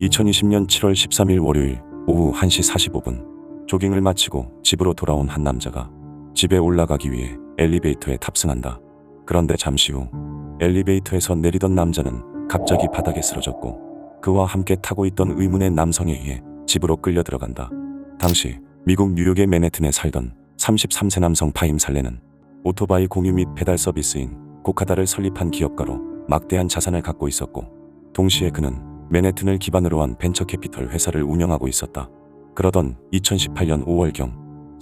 2020년 7월 13일 월요일 오후 1시 45분 조깅을 마치고 집으로 돌아온 한 남자가 집에 올라가기 위해 엘리베이터에 탑승한다. 그런데 잠시 후 엘리베이터에서 내리던 남자는 갑자기 바닥에 쓰러졌고 그와 함께 타고 있던 의문의 남성에 의해 집으로 끌려 들어간다. 당시 미국 뉴욕의 맨해튼에 살던 33세 남성 파임 살레는 오토바이 공유 및 배달 서비스인 고카다를 설립한 기업가로 막대한 자산을 갖고 있었고, 동시에 그는 맨해튼을 기반으로 한 벤처캐피털 회사를 운영하고 있었다. 그러던 2018년 5월경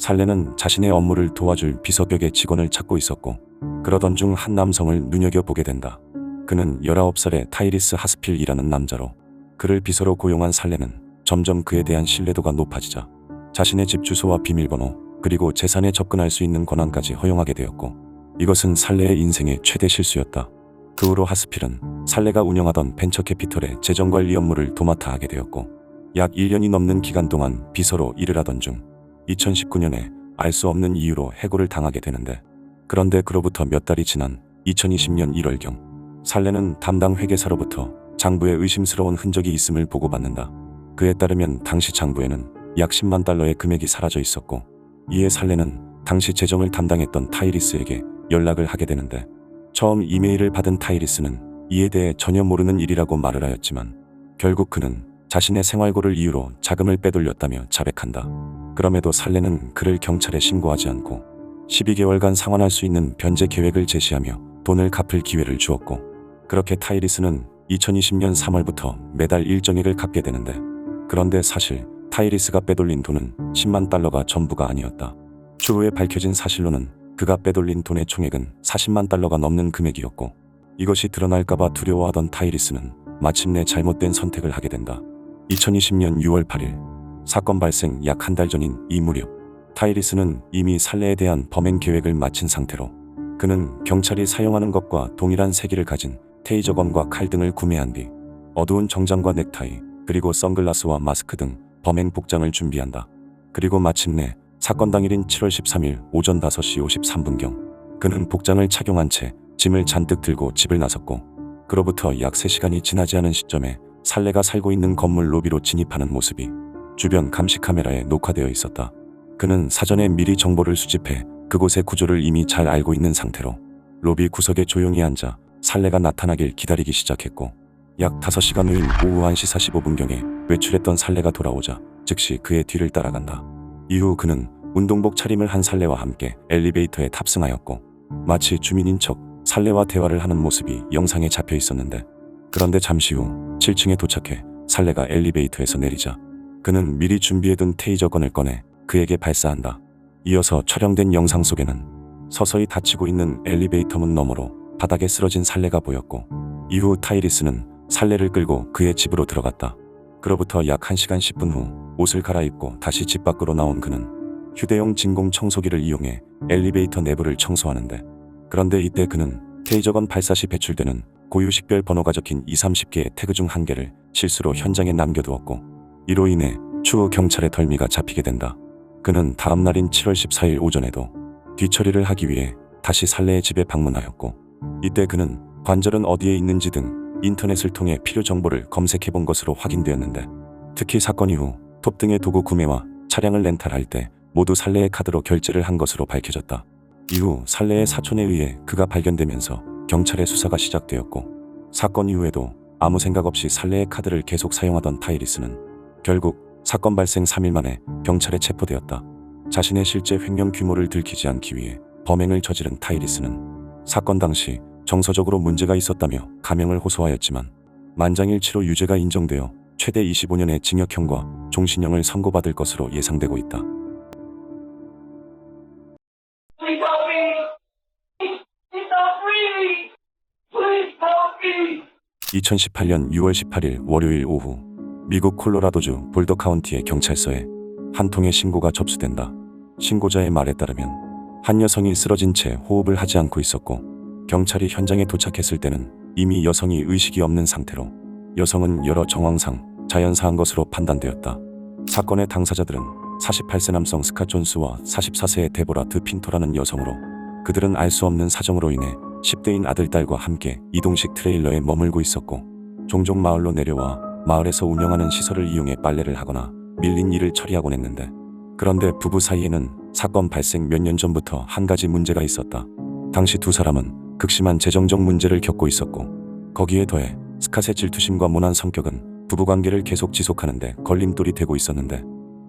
살레는 자신의 업무를 도와줄 비서격의 직원을 찾고 있었고, 그러던 중 한 남성을 눈여겨보게 된다. 그는 19살의 타이리스 하스필이라는 남자로, 그를 비서로 고용한 살레는 점점 그에 대한 신뢰도가 높아지자 자신의 집 주소와 비밀번호 그리고 재산에 접근할 수 있는 권한까지 허용하게 되었고, 이것은 살레의 인생의 최대 실수였다. 그 후로 하스필은 살레가 운영하던 벤처캐피털의 재정관리 업무를 도맡아 하게 되었고, 약 1년이 넘는 기간 동안 비서로 일을 하던 중 2019년에 알 수 없는 이유로 해고를 당하게 되는데, 그런데 그로부터 몇 달이 지난 2020년 1월경 살레는 담당 회계사로부터 장부에 의심스러운 흔적이 있음을 보고받는다. 그에 따르면 당시 장부에는 약 10만 달러의 금액이 사라져 있었고, 이에 살레는 당시 재정을 담당했던 타이리스에게 연락을 하게 되는데, 처음 이메일을 받은 타이리스는 이에 대해 전혀 모르는 일이라고 말을 하였지만 결국 그는 자신의 생활고를 이유로 자금을 빼돌렸다며 자백한다. 그럼에도 살레는 그를 경찰에 신고하지 않고 12개월간 상환할 수 있는 변제 계획을 제시하며 돈을 갚을 기회를 주었고, 그렇게 타이리스는 2020년 3월부터 매달 일정액을 갚게 되는데, 그런데 사실 타이리스가 빼돌린 돈은 10만 달러가 전부가 아니었다. 추후에 밝혀진 사실로는 그가 빼돌린 돈의 총액은 40만 달러가 넘는 금액이었고, 이것이 드러날까봐 두려워하던 타이리스는 마침내 잘못된 선택을 하게 된다. 2020년 6월 8일 사건 발생 약 한 달 전인 이 무렵 타이리스는 이미 살레에 대한 범행 계획을 마친 상태로, 그는 경찰이 사용하는 것과 동일한 세기를 가진 테이저건과 칼 등을 구매한 뒤 어두운 정장과 넥타이 그리고 선글라스와 마스크 등 범행 복장을 준비한다. 그리고 마침내 사건 당일인 7월 13일 오전 5시 53분경 그는 복장을 착용한 채 짐을 잔뜩 들고 집을 나섰고, 그로부터 약 3시간이 지나지 않은 시점에 살레가 살고 있는 건물 로비로 진입하는 모습이 주변 감시 카메라에 녹화되어 있었다. 그는 사전에 미리 정보를 수집해 그곳의 구조를 이미 잘 알고 있는 상태로 로비 구석에 조용히 앉아 살레가 나타나길 기다리기 시작했고, 약 5시간 후인 오후 1시 45분경에 외출했던 살레가 돌아오자 즉시 그의 뒤를 따라간다. 이후 그는 운동복 차림을 한 살레와 함께 엘리베이터에 탑승하였고, 마치 주민인 척 살레와 대화를 하는 모습이 영상에 잡혀 있었는데, 그런데 잠시 후 7층에 도착해 살레가 엘리베이터에서 내리자 그는 미리 준비해둔 테이저건을 꺼내 그에게 발사한다. 이어서 촬영된 영상 속에는 서서히 닫히고 있는 엘리베이터 문 너머로 바닥에 쓰러진 살레가 보였고, 이후 타이리스는 살레를 끌고 그의 집으로 들어갔다. 그로부터 약 1시간 10분 후 옷을 갈아입고 다시 집 밖으로 나온 그는 휴대용 진공 청소기를 이용해 엘리베이터 내부를 청소하는데, 그런데 이때 그는 테이저건 발사 시 배출되는 고유 식별 번호가 적힌 20-30개의 태그 중 한 개를 실수로 현장에 남겨두었고, 이로 인해 추후 경찰의 덜미가 잡히게 된다. 그는 다음 날인 7월 14일 오전에도 뒤처리를 하기 위해 다시 살레의 집에 방문하였고, 이때 그는 관절은 어디에 있는지 등 인터넷을 통해 필요 정보를 검색해 본 것으로 확인되었는데, 특히 사건 이후 톱 등의 도구 구매와 차량을 렌탈할 때 모두 살레의 카드로 결제를 한 것으로 밝혀졌다. 이후 살레의 사촌에 의해 그가 발견되면서 경찰의 수사가 시작되었고, 사건 이후에도 아무 생각 없이 살레의 카드를 계속 사용하던 타이리스는 결국 사건 발생 3일 만에 경찰에 체포되었다. 자신의 실제 횡령 규모를 들키지 않기 위해 범행을 저지른 타이리스는 사건 당시 정서적으로 문제가 있었다며 가명을 호소하였지만 만장일치로 유죄가 인정되어 최대 25년의 징역형과 종신형을 선고받을 것으로 예상되고 있다. 2018년 6월 18일 월요일 오후 미국 콜로라도주 볼더 카운티의 경찰서에 한 통의 신고가 접수된다. 신고자의 말에 따르면 한 여성이 쓰러진 채 호흡을 하지 않고 있었고, 경찰이 현장에 도착했을 때는 이미 여성이 의식이 없는 상태로 여성은 여러 정황상 자연사한 것으로 판단되었다. 사건의 당사자들은 48세 남성 스캇 존스와 44세의 데보라 드 핀토라는 여성으로, 그들은 알 수 없는 사정으로 인해 10대인 아들, 딸과 함께 이동식 트레일러에 머물고 있었고, 종종 마을로 내려와 마을에서 운영하는 시설을 이용해 빨래를 하거나 밀린 일을 처리하곤 했는데, 그런데 부부 사이에는 사건 발생 몇 년 전부터 한 가지 문제가 있었다. 당시 두 사람은 극심한 재정적 문제를 겪고 있었고, 거기에 더해 스캇의 질투심과 모난 성격은 부부관계를 계속 지속하는데 걸림돌이 되고 있었는데,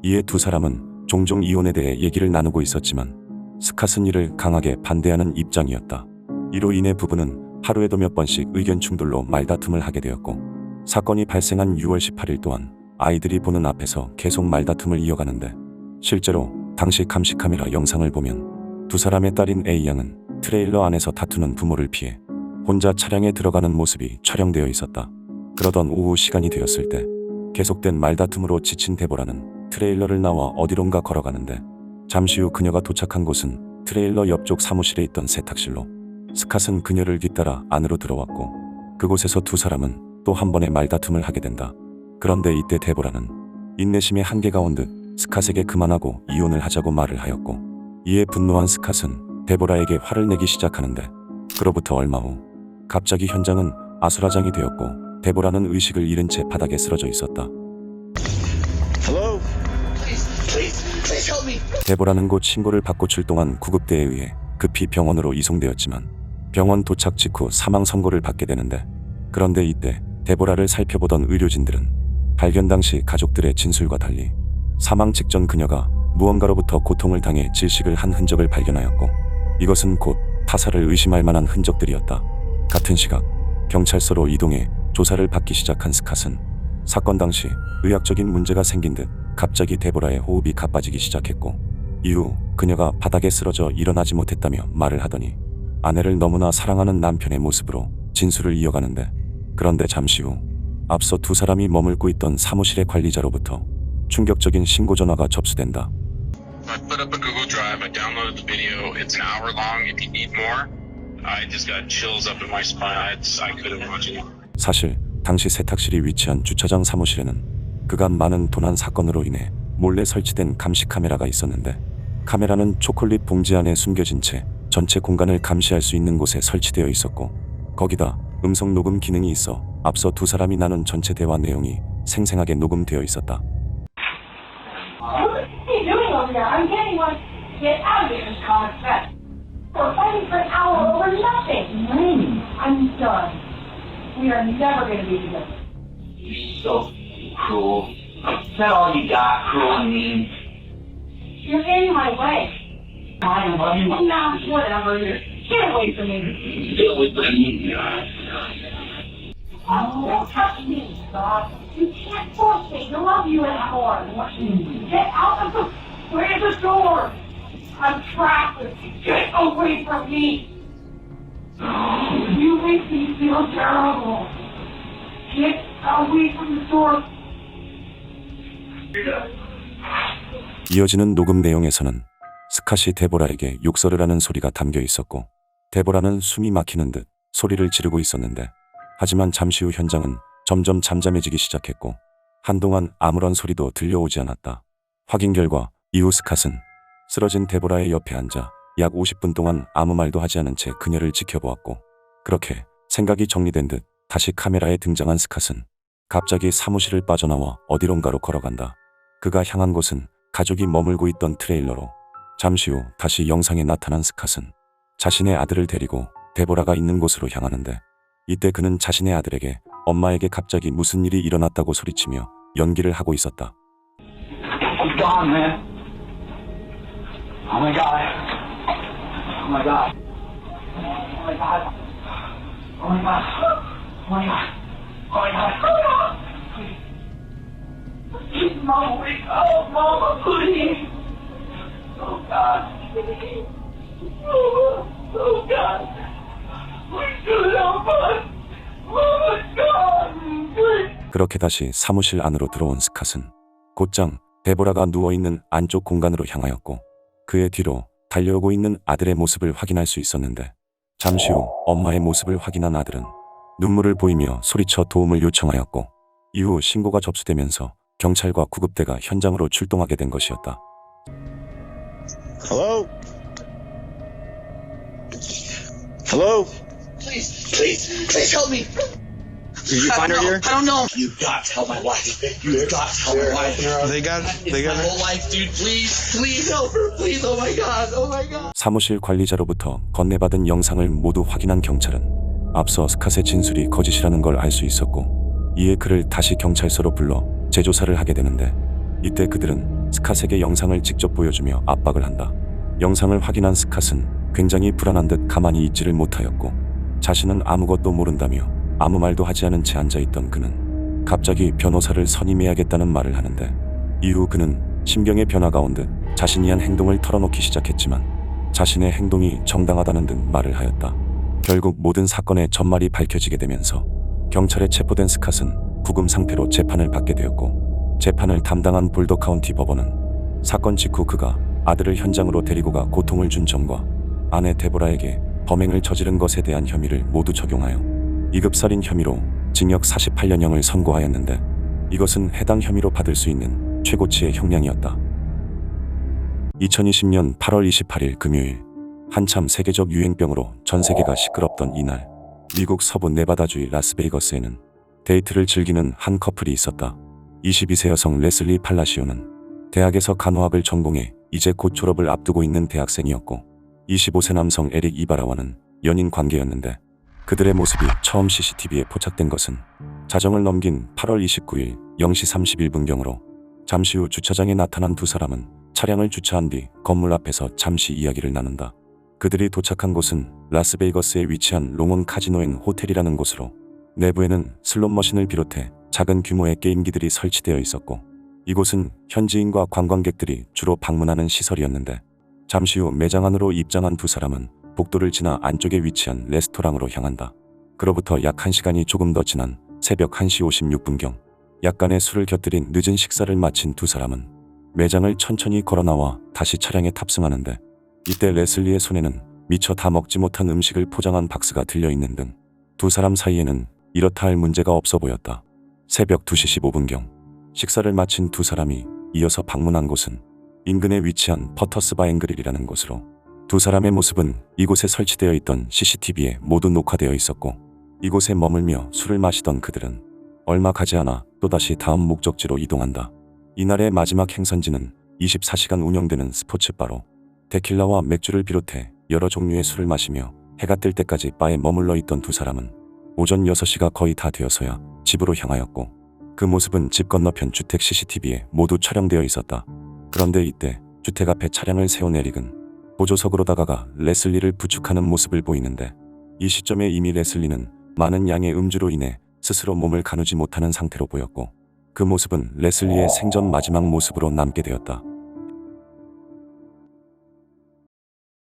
이에 두 사람은 종종 이혼에 대해 얘기를 나누고 있었지만 스캇은 이를 강하게 반대하는 입장이었다. 이로 인해 부부는 하루에도 몇 번씩 의견 충돌로 말다툼을 하게 되었고, 사건이 발생한 6월 18일 또한 아이들이 보는 앞에서 계속 말다툼을 이어가는데, 실제로 당시 감시 카메라 영상을 보면 두 사람의 딸인 A양은 트레일러 안에서 다투는 부모를 피해 혼자 차량에 들어가는 모습이 촬영되어 있었다. 그러던 오후 시간이 되었을 때 계속된 말다툼으로 지친 데보라는 트레일러를 나와 어디론가 걸어가는데, 잠시 후 그녀가 도착한 곳은 트레일러 옆쪽 사무실에 있던 세탁실로 스캇은 그녀를 뒤따라 안으로 들어왔고, 그곳에서 두 사람은 또 한 번의 말다툼을 하게 된다. 그런데 이때 데보라는 인내심의 한계가 온 듯 스캇에게 그만하고 이혼을 하자고 말을 하였고, 이에 분노한 스캇은 데보라에게 화를 내기 시작하는데, 그로부터 얼마 후 갑자기 현장은 아수라장이 되었고 데보라는 의식을 잃은 채 바닥에 쓰러져 있었다. Hello? Please help me. 데보라는 곧 신고를 받고 출동한 구급대에 의해 급히 병원으로 이송되었지만 병원 도착 직후 사망 선고를 받게 되는데, 그런데 이때 데보라를 살펴보던 의료진들은 발견 당시 가족들의 진술과 달리 사망 직전 그녀가 무언가로부터 고통을 당해 질식을 한 흔적을 발견하였고, 이것은 곧 타살을 의심할 만한 흔적들이었다. 같은 시각 경찰서로 이동해 조사를 받기 시작한 스캇은 사건 당시 의학적인 문제가 생긴 듯 갑자기 데보라의 호흡이 가빠지기 시작했고, 이후 그녀가 바닥에 쓰러져 일어나지 못했다며 말을 하더니 아내를 너무나 사랑하는 남편의 모습으로 진술을 이어가는데, 그런데 잠시 후 앞서 두 사람이 머물고 있던 사무실의 관리자로부터 충격적인 신고 전화가 접수된다. I put up a Google Drive. I downloaded the video. It's an hour long. If you need more, I just got chills up in my spine. I couldn't watch it. 사실 당시 세탁실이 위치한 주차장 사무실에는 그간 많은 도난 사건으로 인해 몰래 설치된 감시 카메라가 있었는데, 카메라는 초콜릿 봉지 안에 숨겨진 채 전체 공간을 감시할 수 있는 곳에 설치되어 있었고, 거기다 음성 녹음 기능이 있어 앞서 두 사람이 나눈 전체 대화 내용이 생생하게 녹음되어 있었다. What are you doing over there? I'm getting one. Get out of here, Miss Collins. We're fighting for an hour over nothing. Lynn, I'm done. We are never going to be together. You're so cruel. Is that all you got, cruel and mean? You're in my way. I love you. Nah, whatever. Get away from me. Get away from me. Oh, don't touch me, Scott. You can't force me to love you anymore. Get out of the... Where's the door? I'm trapped. Get away from me. You make me feel terrible. Get away from the door. 이어지는 녹음 내용에서는 스캇이 데보라에게 욕설을 하는 소리가 담겨 있었고, 데보라는 숨이 막히는 듯 소리를 지르고 있었는데, 하지만 잠시 후 현장은 점점 잠잠해지기 시작했고 한동안 아무런 소리도 들려오지 않았다. 확인 결과 이후 스캇은 쓰러진 데보라의 옆에 앉아 약 50분 동안 아무 말도 하지 않은 채 그녀를 지켜보았고, 그렇게 생각이 정리된 듯 다시 카메라에 등장한 스캇은 갑자기 사무실을 빠져나와 어디론가로 걸어간다. 그가 향한 곳은 가족이 머물고 있던 트레일러로, 잠시 후 다시 영상에 나타난 스캇은 자신의 아들을 데리고 데보라가 있는 곳으로 향하는데, 이때 그는 자신의 아들에게 엄마에게 갑자기 무슨 일이 일어났다고 소리치며 연기를 하고 있었다. He's gone, man. Oh my God. Oh my God. Oh my God. Oh my God. Oh my God. Oh my God. Oh my God. Please, Mama, wake up, Mama, please. Oh God. Oh God. Please do help us. Mama, God. Please. 그렇게 다시 사무실 안으로 들어온 스캇은 곧장 데보라가 누워있는 안쪽 공간으로 향하였고, 그의 뒤로 달려오고 있는 아들의 모습을 확인할 수 있었는데, 잠시 후 엄마의 모습을 확인한 아들은 눈물을 보이며 소리쳐 도움을 요청하였고, 이후 신고가 접수되면서 경찰과 구급대가 현장으로 출동하게 된 것이었다. Hello? Hello? Please help me. Did you find her here? I don't know. You got to tell my wife. You got to tell my wife. They got My her. whole life, dude. Please help her. Please. Oh my god. 사무실 관리자로부터 건네받은 영상을 모두 확인한 경찰은 앞서 스캇의 진술이 거짓이라는 걸 알 수 있었고, 이에 그를 다시 경찰서로 불러 재조사를 하게 되는데, 이때 그들은 스캇에게 영상을 직접 보여주며 압박을 한다. 영상을 확인한 스캇은 굉장히 불안한 듯 가만히 있지를 못하였고, 자신은 아무것도 모른다며 아무 말도 하지 않은 채 앉아있던 그는 갑자기 변호사를 선임해야겠다는 말을 하는데, 이후 그는 심경의 변화가 온 듯 자신이 한 행동을 털어놓기 시작했지만 자신의 행동이 정당하다는 듯 말을 하였다. 결국 모든 사건의 전말이 밝혀지게 되면서 경찰에 체포된 스캇은 구금 상태로 재판을 받게 되었고, 재판을 담당한 볼더 카운티 법원은 사건 직후 그가 아들을 현장으로 데리고 가 고통을 준 점과 아내 데보라에게 범행을 저지른 것에 대한 혐의를 모두 적용하여 2급 살인 혐의로 징역 48년형을 선고하였는데, 이것은 해당 혐의로 받을 수 있는 최고치의 형량이었다. 2020년 8월 28일 금요일, 한참 세계적 유행병으로 전 세계가 시끄럽던 이날, 미국 서부 네바다주의 라스베이거스에는 데이트를 즐기는 한 커플이 있었다. 22세 여성 레슬리 팔라시오는 대학에서 간호학을 전공해 이제 곧 졸업을 앞두고 있는 대학생이었고, 25세 남성 에릭 이바라와는 연인 관계였는데, 그들의 모습이 처음 CCTV에 포착된 것은 자정을 넘긴 8월 29일 0시 31분경으로 잠시 후 주차장에 나타난 두 사람은 차량을 주차한 뒤 건물 앞에서 잠시 이야기를 나눈다. 그들이 도착한 곳은 라스베이거스에 위치한 롱온 카지노 앤 호텔이라는 곳으로, 내부에는 슬롯 머신을 비롯해 작은 규모의 게임기들이 설치되어 있었고, 이곳은 현지인과 관광객들이 주로 방문하는 시설이었는데, 잠시 후 매장 안으로 입장한 두 사람은 복도를 지나 안쪽에 위치한 레스토랑으로 향한다. 그로부터 약 1시간이 조금 더 지난 새벽 1시 56분경, 약간의 술을 곁들인 늦은 식사를 마친 두 사람은 매장을 천천히 걸어 나와 다시 차량에 탑승하는데, 이때 레슬리의 손에는 미처 다 먹지 못한 음식을 포장한 박스가 들려있는 등 두 사람 사이에는 이렇다 할 문제가 없어 보였다. 새벽 2시 15분경, 식사를 마친 두 사람이 이어서 방문한 곳은 인근에 위치한 퍼터스 바앤그릴이라는 곳으로, 두 사람의 모습은 이곳에 설치되어 있던 CCTV에 모두 녹화되어 있었고, 이곳에 머물며 술을 마시던 그들은 얼마 가지 않아 또다시 다음 목적지로 이동한다. 이날의 마지막 행선지는 24시간 운영되는 스포츠바로, 데킬라와 맥주를 비롯해 여러 종류의 술을 마시며 해가 뜰 때까지 바에 머물러 있던 두 사람은 오전 6시가 거의 다 되어서야 집으로 향하였고, 그 모습은 집 건너편 주택 CCTV에 모두 촬영되어 있었다. 그런데 이때 주택 앞에 차량을 세운 에릭은 보조석으로 다가가 레슬리를 부축하는 모습을 보이는데, 이 시점에 이미 레슬리는 많은 양의 음주로 인해 스스로 몸을 가누지 못하는 상태로 보였고, 그 모습은 레슬리의 생전 마지막 모습으로 남게 되었다.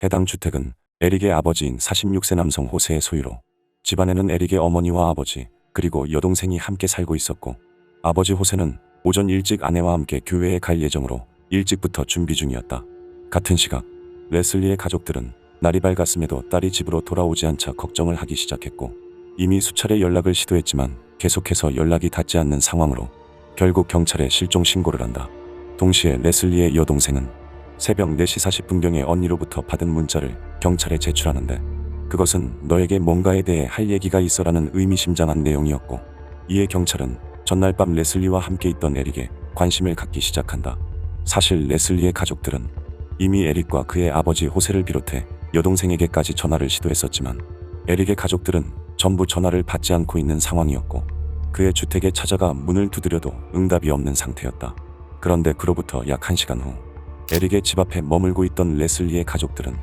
해당 주택은 에릭의 아버지인 46세 남성 호세의 소유로, 집안에는 에릭의 어머니와 아버지 그리고 여동생이 함께 살고 있었고, 아버지 호세는 오전 일찍 아내와 함께 교회에 갈 예정으로 일찍부터 준비 중이었다. 같은 시각 레슬리의 가족들은 날이 밝았음에도 딸이 집으로 돌아오지 않자 걱정을 하기 시작했고, 이미 수차례 연락을 시도했지만 계속해서 연락이 닿지 않는 상황으로 결국 경찰에 실종 신고를 한다. 동시에 레슬리의 여동생은 새벽 4시 40분경에 언니로부터 받은 문자를 경찰에 제출하는데, 그것은 너에게 뭔가에 대해 할 얘기가 있어라는 의미심장한 내용이었고, 이에 경찰은 전날 밤 레슬리와 함께 있던 에릭에 관심을 갖기 시작한다. 사실 레슬리의 가족들은 이미 에릭과 그의 아버지 호세를 비롯해 여동생에게까지 전화를 시도했었지만, 에릭의 가족들은 전부 전화를 받지 않고 있는 상황이었고, 그의 주택에 찾아가 문을 두드려도 응답이 없는 상태였다. 그런데 그로부터 약 1시간 후, 에릭의 집 앞에 머물고 있던 레슬리의 가족들은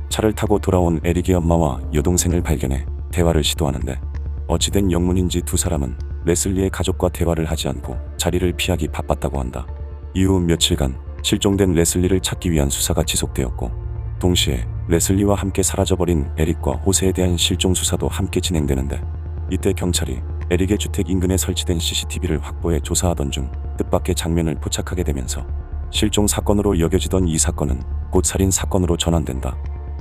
차를 타고 돌아온 에릭의 엄마와 여동생을 발견해 대화를 시도하는데, 어찌된 영문인지 두 사람은 레슬리의 가족과 대화를 하지 않고 자리를 피하기 바빴다고 한다. 이후 며칠간 실종된 레슬리를 찾기 위한 수사가 지속되었고, 동시에 레슬리와 함께 사라져버린 에릭과 호세에 대한 실종 수사도 함께 진행되는데, 이때 경찰이 에릭의 주택 인근에 설치된 CCTV를 확보해 조사하던 중 뜻밖의 장면을 포착하게 되면서 실종 사건으로 여겨지던 이 사건은 곧 살인 사건으로 전환된다.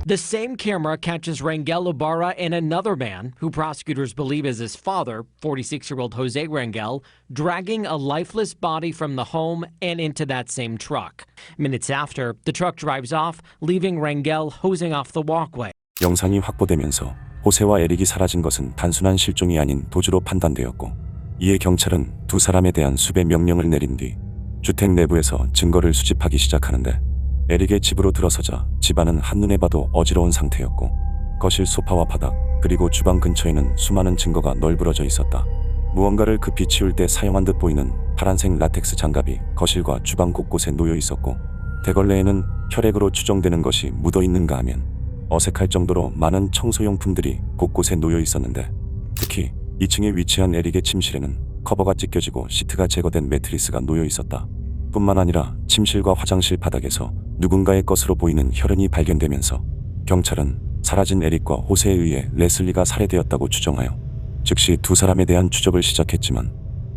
The same camera catches Rangel Ibarra and another man, who prosecutors believe is his father, 46-year-old Jose Rangel, dragging a lifeless body from the home and into that same truck. Minutes after, the truck drives off, leaving Rangel hosing off the walkway. 영상이 확보되면서 호세와 에릭이 사라진 것은 단순한 실종이 아닌 도주로 판단되었고, 이에 경찰은 두 사람에 대한 수배 명령을 내린 뒤 주택 내부에서 증거를 수집하기 시작하는데, 에릭의 집으로 들어서자 집안은 한눈에 봐도 어지러운 상태였고, 거실 소파와 바닥 그리고 주방 근처에는 수많은 증거가 널브러져 있었다. 무언가를 급히 치울 때 사용한 듯 보이는 파란색 라텍스 장갑이 거실과 주방 곳곳에 놓여 있었고, 대걸레에는 혈액으로 추정되는 것이 묻어 있는가 하면 어색할 정도로 많은 청소용품들이 곳곳에 놓여 있었는데, 특히 2층에 위치한 에릭의 침실에는 커버가 찢겨지고 시트가 제거된 매트리스가 놓여 있었다. 뿐만 아니라 침실과 화장실 바닥에서 누군가의 것으로 보이는 혈흔이 발견되면서 경찰은 사라진 에릭과 호세에 의해 레슬리가 살해되었다고 추정하여 즉시 두 사람에 대한 추적을 시작했지만,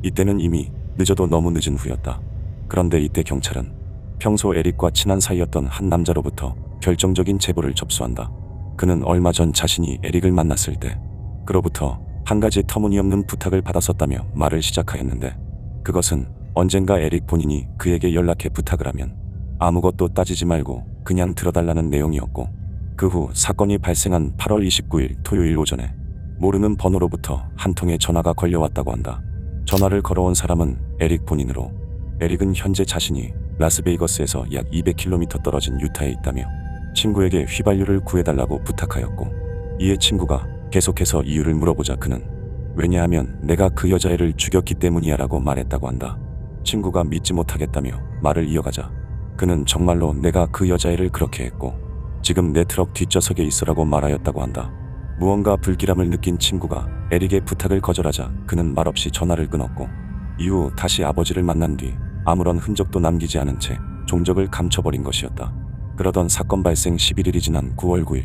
이때는 이미 늦어도 너무 늦은 후였다. 그런데 이때 경찰은 평소 에릭과 친한 사이였던 한 남자로부터 결정적인 제보를 접수한다. 그는 얼마 전 자신이 에릭을 만났을 때 그로부터 한 가지 터무니없는 부탁을 받았었다며 말을 시작하였는데, 그것은 언젠가 에릭 본인이 그에게 연락해 부탁을 하면 아무것도 따지지 말고 그냥 들어달라는 내용이었고, 그 후 사건이 발생한 8월 29일 토요일 오전에 모르는 번호로부터 한 통의 전화가 걸려왔다고 한다. 전화를 걸어온 사람은 에릭 본인으로, 에릭은 현재 자신이 라스베이거스에서 약 200km 떨어진 유타에 있다며 친구에게 휘발유를 구해달라고 부탁하였고, 이에 친구가 계속해서 이유를 물어보자 그는 왜냐하면 내가 그 여자애를 죽였기 때문이야 라고 말했다고 한다. 친구가 믿지 못하겠다며 말을 이어가자 그는 정말로 내가 그 여자애를 그렇게 했고 지금 내 트럭 뒷좌석에 있으라고 말하였다고 한다. 무언가 불길함을 느낀 친구가 에릭의 부탁을 거절하자 그는 말없이 전화를 끊었고, 이후 다시 아버지를 만난 뒤 아무런 흔적도 남기지 않은 채 종적을 감춰버린 것이었다. 그러던 사건 발생 11일이 지난 9월 9일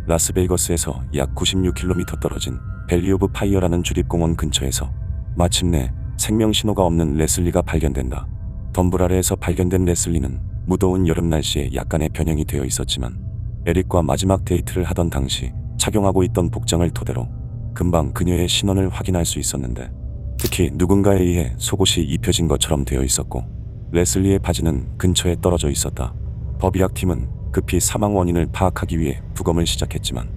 라스베이거스에서 약 96km 떨어진 밸리 오브 파이어라는 주립공원 근처에서 마침내 생명신호가 없는 레슬리가 발견된다. 덤불 아래에서 발견된 레슬리는 무더운 여름 날씨에 약간의 변형이 되어 있었지만, 에릭과 마지막 데이트를 하던 당시 착용하고 있던 복장을 토대로 금방 그녀의 신원을 확인할 수 있었는데, 특히 누군가에 의해 속옷이 입혀진 것처럼 되어 있었고 레슬리의 바지는 근처에 떨어져 있었다. 법의학팀은 급히 사망 원인을 파악하기 위해 부검을 시작했지만,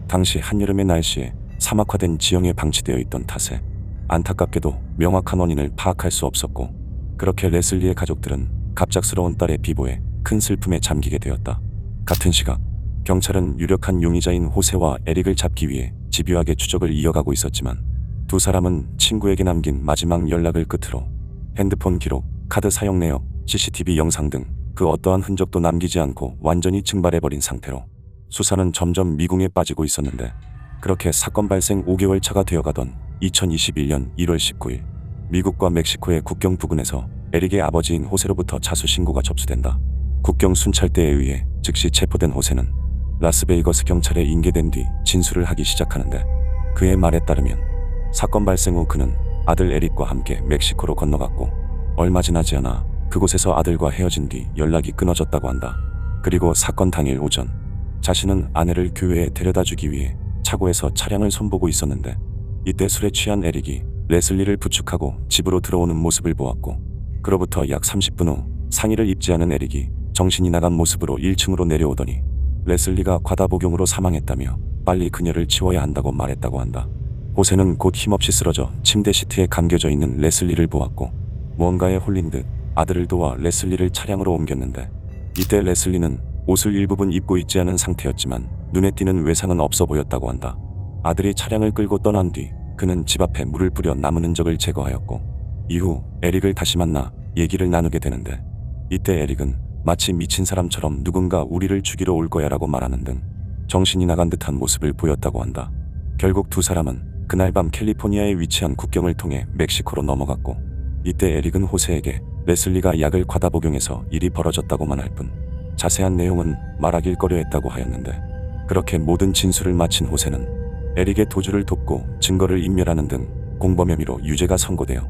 당시 한여름의 날씨에 사막화된 지형에 방치되어 있던 탓에 안타깝게도 명확한 원인을 파악할 수 없었고, 그렇게 레슬리의 가족들은 갑작스러운 딸의 비보에 큰 슬픔에 잠기게 되었다. 같은 시각 경찰은 유력한 용의자인 호세와 에릭을 잡기 위해 집요하게 추적을 이어가고 있었지만, 두 사람은 친구에게 남긴 마지막 연락을 끝으로 핸드폰 기록, 카드 사용 내역, CCTV 영상 등 그 어떠한 흔적도 남기지 않고 완전히 증발해버린 상태로 수사는 점점 미궁에 빠지고 있었는데, 그렇게 사건 발생 5개월 차가 되어가던 2021년 1월 19일 미국과 멕시코의 국경 부근에서 에릭의 아버지인 호세로부터 자수 신고가 접수된다. 국경 순찰대에 의해 즉시 체포된 호세는 라스베이거스 경찰에 인계된 뒤 진술을 하기 시작하는데, 그의 말에 따르면 사건 발생 후 그는 아들 에릭과 함께 멕시코로 건너갔고 얼마 지나지 않아 그곳에서 아들과 헤어진 뒤 연락이 끊어졌다고 한다. 그리고 사건 당일 오전 자신은 아내를 교회에 데려다주기 위해 차고에서 차량을 손보고 있었는데, 이때 술에 취한 에릭이 레슬리를 부축하고 집으로 들어오는 모습을 보았고, 그로부터 약 30분 후 상의를 입지 않은 에릭이 정신이 나간 모습으로 1층으로 내려오더니 레슬리가 과다복용으로 사망했다며 빨리 그녀를 치워야 한다고 말했다고 한다. 호세는 곧 힘없이 쓰러져 침대 시트에 감겨져 있는 레슬리를 보았고 무언가에 홀린 듯 아들을 도와 레슬리를 차량으로 옮겼는데, 이때 레슬리는 옷을 일부분 입고 있지 않은 상태였지만 눈에 띄는 외상은 없어 보였다고 한다. 아들이 차량을 끌고 떠난 뒤 그는 집 앞에 물을 뿌려 남은 흔적을 제거하였고, 이후 에릭을 다시 만나 얘기를 나누게 되는데, 이때 에릭은 마치 미친 사람처럼 누군가 우리를 죽이러 올 거야 라고 말하는 등 정신이 나간 듯한 모습을 보였다고 한다. 결국 두 사람은 그날 밤 캘리포니아에 위치한 국경을 통해 멕시코로 넘어갔고, 이때 에릭은 호세에게 레슬리가 약을 과다 복용해서 일이 벌어졌다고만 할 뿐 자세한 내용은 말하길 꺼려했다고 하였는데, 그렇게 모든 진술을 마친 호세는 에릭의 도주를 돕고 증거를 인멸하는 등 공범 혐의로 유죄가 선고되어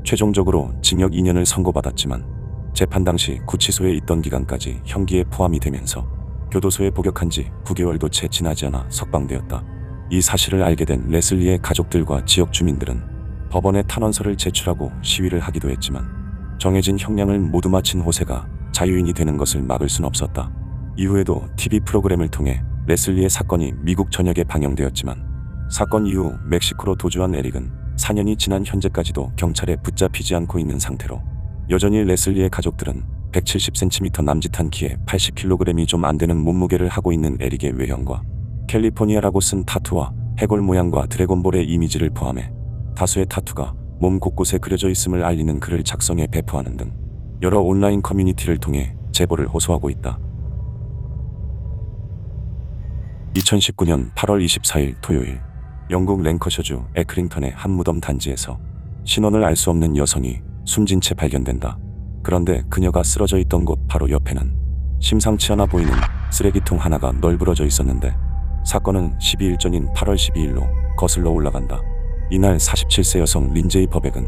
최종적으로 징역 2년을 선고받았지만, 재판 당시 구치소에 있던 기간까지 형기에 포함이 되면서 교도소에 복역한 지 9개월도 채 지나지 않아 석방되었다. 이 사실을 알게 된 레슬리의 가족들과 지역 주민들은 법원에 탄원서를 제출하고 시위를 하기도 했지만, 정해진 형량을 모두 마친 호세가 자유인이 되는 것을 막을 순 없었다. 이후에도 TV 프로그램을 통해 레슬리의 사건이 미국 전역에 방영되었지만 사건 이후 멕시코로 도주한 에릭은 4년이 지난 현재까지도 경찰에 붙잡히지 않고 있는 상태로 여전히 레슬리의 가족들은 170cm 남짓한 키에 80kg이 좀 안 되는 몸무게를 하고 있는 에릭의 외형과 캘리포니아라고 쓴 타투와 해골 모양과 드래곤볼의 이미지를 포함해 다수의 타투가 몸 곳곳에 그려져 있음을 알리는 글을 작성해 배포하는 등 여러 온라인 커뮤니티를 통해 제보를 호소하고 있다. 2019년 8월 24일 토요일 영국 랭커셔주 에크링턴의 한 무덤 단지에서 신원을 알 수 없는 여성이 숨진 채 발견된다. 그런데 그녀가 쓰러져 있던 곳 바로 옆에는 심상치 않아 보이는 쓰레기통 하나가 널브러져 있었는데 사건은 12일 전인 8월 12일로 거슬러 올라간다. 이날 47세 여성 린제이 버백은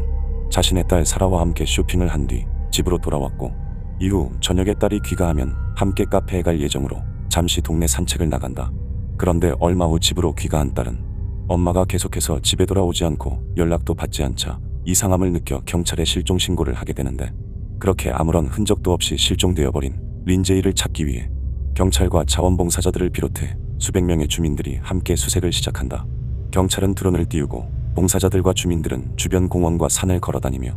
자신의 딸 사라와 함께 쇼핑을 한 뒤 집으로 돌아왔고 이후 저녁에 딸이 귀가하면 함께 카페에 갈 예정으로 잠시 동네 산책을 나간다. 그런데 얼마 후 집으로 귀가한 딸은 엄마가 계속해서 집에 돌아오지 않고 연락도 받지 않자 이상함을 느껴 경찰에 실종 신고를 하게 되는데 그렇게 아무런 흔적도 없이 실종되어 버린 린제이를 찾기 위해 경찰과 자원봉사자들을 비롯해 수백 명의 주민들이 함께 수색을 시작한다. 경찰은 드론을 띄우고 봉사자들과 주민들은 주변 공원과 산을 걸어다니며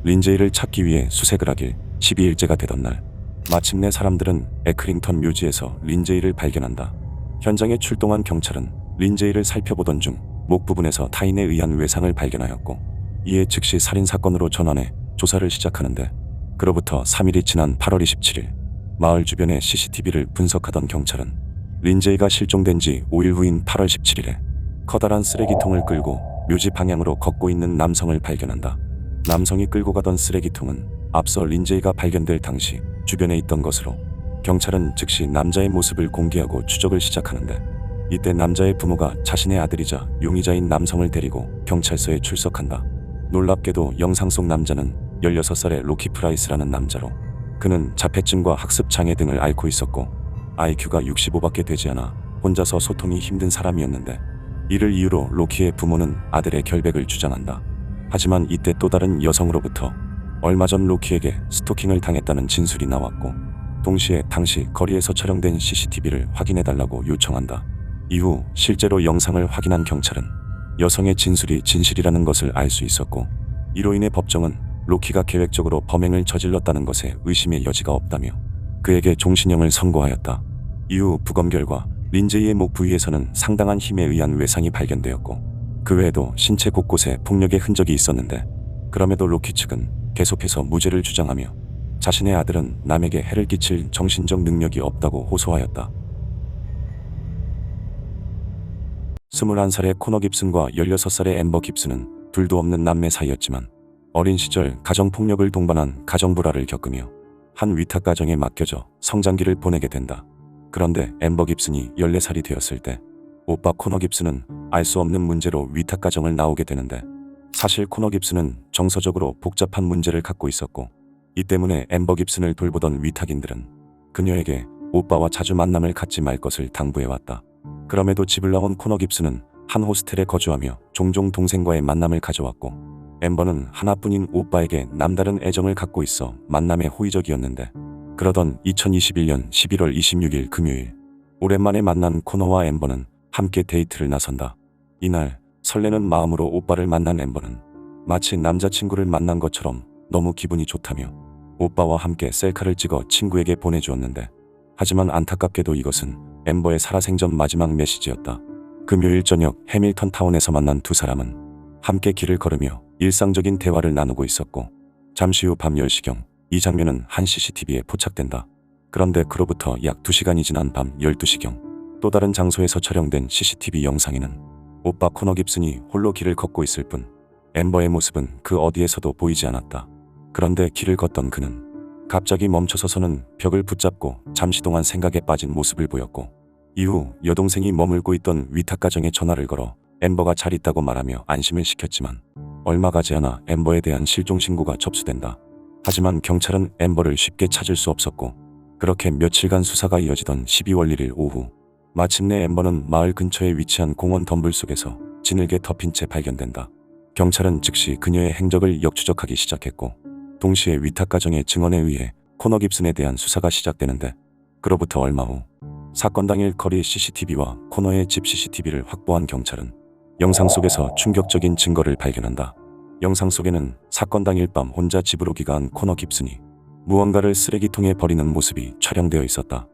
린제이를 찾기 위해 수색을 하길 12일째가 되던 날 마침내 사람들은 에크링턴 묘지에서 린제이를 발견한다. 현장에 출동한 경찰은 린제이를 살펴보던 중 목 부분에서 타인에 의한 외상을 발견하였고 이에 즉시 살인사건으로 전환해 조사를 시작하는데 그로부터 3일이 지난 8월 27일 마을 주변의 CCTV를 분석하던 경찰은 린제이가 실종된 지 5일 후인 8월 17일에 커다란 쓰레기통을 끌고 묘지 방향으로 걷고 있는 남성을 발견한다. 남성이 끌고 가던 쓰레기통은 앞서 린제이가 발견될 당시 주변에 있던 것으로 경찰은 즉시 남자의 모습을 공개하고 추적을 시작하는데 이때 남자의 부모가 자신의 아들이자 용의자인 남성을 데리고 경찰서에 출석한다. 놀랍게도 영상 속 남자는 16살의 로키 프라이스라는 남자로 그는 자폐증과 학습장애 등을 앓고 있었고 IQ가 65밖에 되지 않아 혼자서 소통이 힘든 사람이었는데 이를 이유로 로키의 부모는 아들의 결백을 주장한다. 하지만 이때 또 다른 여성으로부터 얼마 전 로키에게 스토킹을 당했다는 진술이 나왔고 동시에 당시 거리에서 촬영된 CCTV를 확인해달라고 요청한다. 이후 실제로 영상을 확인한 경찰은 여성의 진술이 진실이라는 것을 알 수 있었고 이로 인해 법정은 로키가 계획적으로 범행을 저질렀다는 것에 의심의 여지가 없다며 그에게 종신형을 선고하였다. 이후 부검 결과 린제이의 목 부위에서는 상당한 힘에 의한 외상이 발견되었고 그 외에도 신체 곳곳에 폭력의 흔적이 있었는데 그럼에도 로키 측은 계속해서 무죄를 주장하며 자신의 아들은 남에게 해를 끼칠 정신적 능력이 없다고 호소하였다. 21살의 코너 깁슨과 16살의 앰버 깁슨은 둘도 없는 남매 사이였지만 어린 시절 가정폭력을 동반한 가정불화를 겪으며 한 위탁가정에 맡겨져 성장기를 보내게 된다. 그런데 앰버 깁슨이 14살이 되었을 때 오빠 코너 깁슨은 알 수 없는 문제로 위탁가정을 나오게 되는데 사실 코너 깁슨은 정서적으로 복잡한 문제를 갖고 있었고 이 때문에 앰버 깁슨을 돌보던 위탁인들은 그녀에게 오빠와 자주 만남을 갖지 말 것을 당부해왔다. 그럼에도 집을 나온 코너 깁슨은 한 호스텔에 거주하며 종종 동생과의 만남을 가져왔고 앰버는 하나뿐인 오빠에게 남다른 애정을 갖고 있어 만남에 호의적이었는데 그러던 2021년 11월 26일 금요일 오랜만에 만난 코너와 앰버는 함께 데이트를 나선다. 이날 설레는 마음으로 오빠를 만난 앰버는 마치 남자친구를 만난 것처럼 너무 기분이 좋다며 오빠와 함께 셀카를 찍어 친구에게 보내주었는데 하지만 안타깝게도 이것은 앰버의 살아생전 마지막 메시지였다. 금요일 저녁 해밀턴 타운에서 만난 두 사람은 함께 길을 걸으며 일상적인 대화를 나누고 있었고 잠시 후 밤 10시경 이 장면은 한 CCTV에 포착된다. 그런데 그로부터 약 2시간이 지난 밤 12시경 또 다른 장소에서 촬영된 CCTV 영상에는 오빠 코너 깁슨이 홀로 길을 걷고 있을 뿐 앰버의 모습은 그 어디에서도 보이지 않았다. 그런데 길을 걷던 그는 갑자기 멈춰서서는 벽을 붙잡고 잠시 동안 생각에 빠진 모습을 보였고 이후 여동생이 머물고 있던 위탁가정에 전화를 걸어 앰버가 잘 있다고 말하며 안심을 시켰지만 얼마 가지 않아 앰버에 대한 실종 신고가 접수된다. 하지만 경찰은 앰버를 쉽게 찾을 수 없었고 그렇게 며칠간 수사가 이어지던 12월 1일 오후 마침내 앰버는 마을 근처에 위치한 공원 덤불 속에서 진흙에 덮인 채 발견된다. 경찰은 즉시 그녀의 행적을 역추적하기 시작했고 동시에 위탁가정의 증언에 의해 코너 깁슨에 대한 수사가 시작되는데 그로부터 얼마 후 사건 당일 거리 CCTV와 코너의 집 CCTV를 확보한 경찰은 영상 속에서 충격적인 증거를 발견한다. 영상 속에는 사건 당일 밤 혼자 집으로 귀가한 코너 깁슨이 무언가를 쓰레기통에 버리는 모습이 촬영되어 있었다.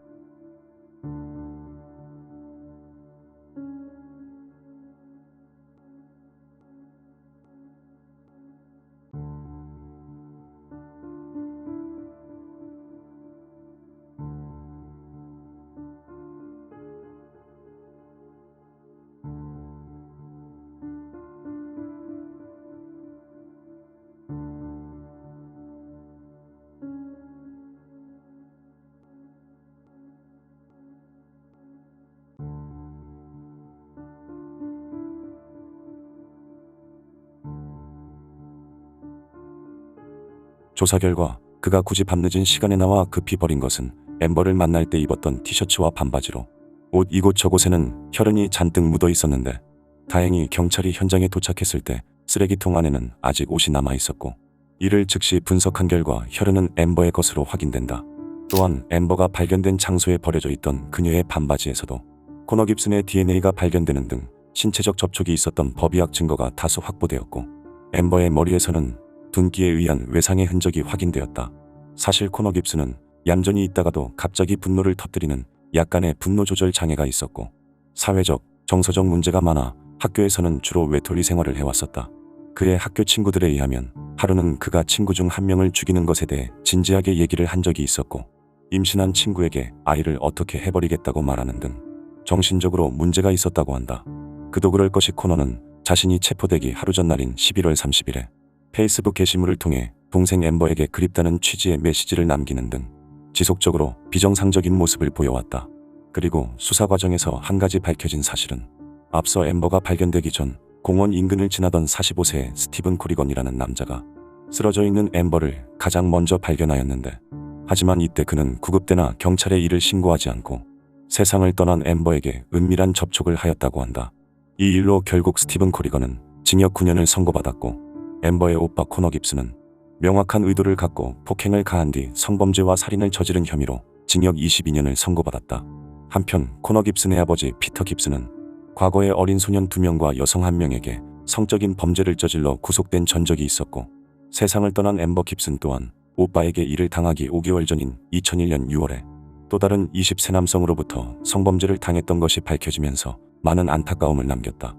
조사 결과 그가 굳이 밤늦은 시간에 나와 급히 버린 것은 엠버를 만날 때 입었던 티셔츠와 반바지로 옷 이곳저곳에는 혈흔이 잔뜩 묻어 있었는데 다행히 경찰이 현장에 도착했을 때 쓰레기통 안에는 아직 옷이 남아 있었고 이를 즉시 분석한 결과 혈흔은 엠버의 것으로 확인된다. 또한 엠버가 발견된 장소에 버려져 있던 그녀의 반바지에서도 코너 깁슨의 DNA가 발견되는 등 신체적 접촉이 있었던 법의학 증거가 다수 확보되었고 엠버의 머리에서는 둔기에 의한 외상의 흔적이 확인되었다. 사실 코너 깁슨은 얌전히 있다가도 갑자기 분노를 터뜨리는 약간의 분노 조절 장애가 있었고 사회적, 정서적 문제가 많아 학교에서는 주로 외톨이 생활을 해왔었다. 그의 학교 친구들에 의하면 하루는 그가 친구 중 한 명을 죽이는 것에 대해 진지하게 얘기를 한 적이 있었고 임신한 친구에게 아이를 어떻게 해버리겠다고 말하는 등 정신적으로 문제가 있었다고 한다. 그도 그럴 것이 코너는 자신이 체포되기 하루 전날인 11월 30일에 페이스북 게시물을 통해 동생 엠버에게 그립다는 취지의 메시지를 남기는 등 지속적으로 비정상적인 모습을 보여왔다. 그리고 수사 과정에서 한 가지 밝혀진 사실은 앞서 엠버가 발견되기 전 공원 인근을 지나던 45세의 스티븐 코리건이라는 남자가 쓰러져 있는 엠버를 가장 먼저 발견하였는데 하지만 이때 그는 구급대나 경찰에 이를 신고하지 않고 세상을 떠난 엠버에게 은밀한 접촉을 하였다고 한다. 이 일로 결국 스티븐 코리건은 징역 9년을 선고받았고 엠버의 오빠 코너 깁슨은 명확한 의도를 갖고 폭행을 가한 뒤 성범죄와 살인을 저지른 혐의로 징역 22년을 선고받았다. 한편 코너 깁슨의 아버지 피터 깁슨은 과거에 어린 소년 2명과 여성 1명에게 성적인 범죄를 저질러 구속된 전적이 있었고 세상을 떠난 엠버 깁슨 또한 오빠에게 이를 당하기 5개월 전인 2001년 6월에 또 다른 20세 남성으로부터 성범죄를 당했던 것이 밝혀지면서 많은 안타까움을 남겼다.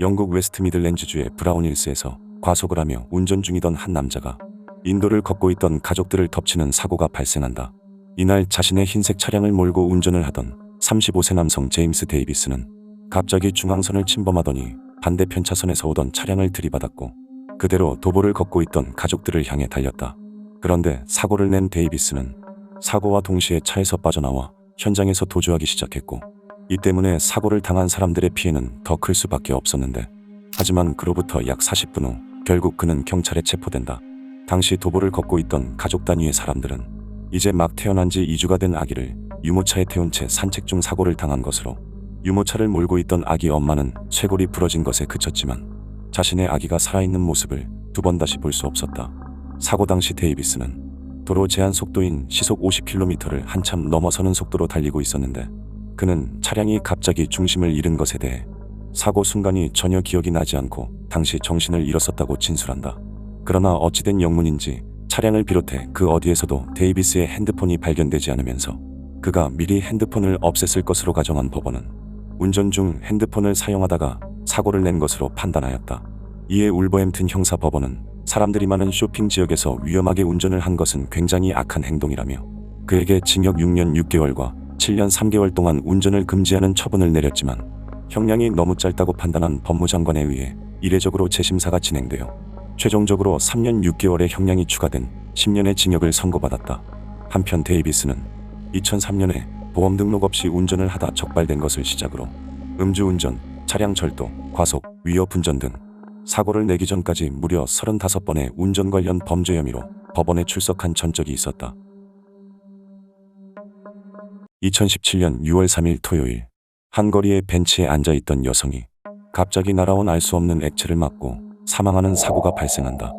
영국 웨스트 미들랜드주의 브라운힐스에서 과속을 하며 운전 중이던 한 남자가 인도를 걷고 있던 가족들을 덮치는 사고가 발생한다. 이날 자신의 흰색 차량을 몰고 운전을 하던 35세 남성 제임스 데이비스는 갑자기 중앙선을 침범하더니 반대편 차선에서 오던 차량을 들이받았고 그대로 도보를 걷고 있던 가족들을 향해 달렸다. 그런데 사고를 낸 데이비스는 사고와 동시에 차에서 빠져나와 현장에서 도주하기 시작했고 이 때문에 사고를 당한 사람들의 피해는 더 클 수밖에 없었는데 하지만 그로부터 약 40분 후 결국 그는 경찰에 체포된다. 당시 도보를 걷고 있던 가족 단위의 사람들은 이제 막 태어난 지 2주가 된 아기를 유모차에 태운 채 산책 중 사고를 당한 것으로 유모차를 몰고 있던 아기 엄마는 쇄골이 부러진 것에 그쳤지만 자신의 아기가 살아있는 모습을 두 번 다시 볼 수 없었다. 사고 당시 데이비스는 도로 제한 속도인 시속 50km를 한참 넘어서는 속도로 달리고 있었는데 그는 차량이 갑자기 중심을 잃은 것에 대해 사고 순간이 전혀 기억이 나지 않고 당시 정신을 잃었었다고 진술한다. 그러나 어찌된 영문인지 차량을 비롯해 그 어디에서도 데이비스의 핸드폰이 발견되지 않으면서 그가 미리 핸드폰을 없앴을 것으로 가정한 법원은 운전 중 핸드폰을 사용하다가 사고를 낸 것으로 판단하였다. 이에 울버햄튼 형사법원은 사람들이 많은 쇼핑 지역에서 위험하게 운전을 한 것은 굉장히 악한 행동이라며 그에게 징역 6년 6개월과 7년 3개월 동안 운전을 금지하는 처분을 내렸지만 형량이 너무 짧다고 판단한 법무장관에 의해 이례적으로 재심사가 진행되어 최종적으로 3년 6개월의 형량이 추가된 10년의 징역을 선고받았다. 한편 데이비스는 2003년에 보험 등록 없이 운전을 하다 적발된 것을 시작으로 음주운전, 차량 절도, 과속, 위협 운전 등 사고를 내기 전까지 무려 35번의 운전 관련 범죄 혐의로 법원에 출석한 전적이 있었다. 2017년 6월 3일 토요일 한 거리의 벤치에 앉아있던 여성이 갑자기 날아온 알 수 없는 액체를 맞고 사망하는 사고가 발생한다.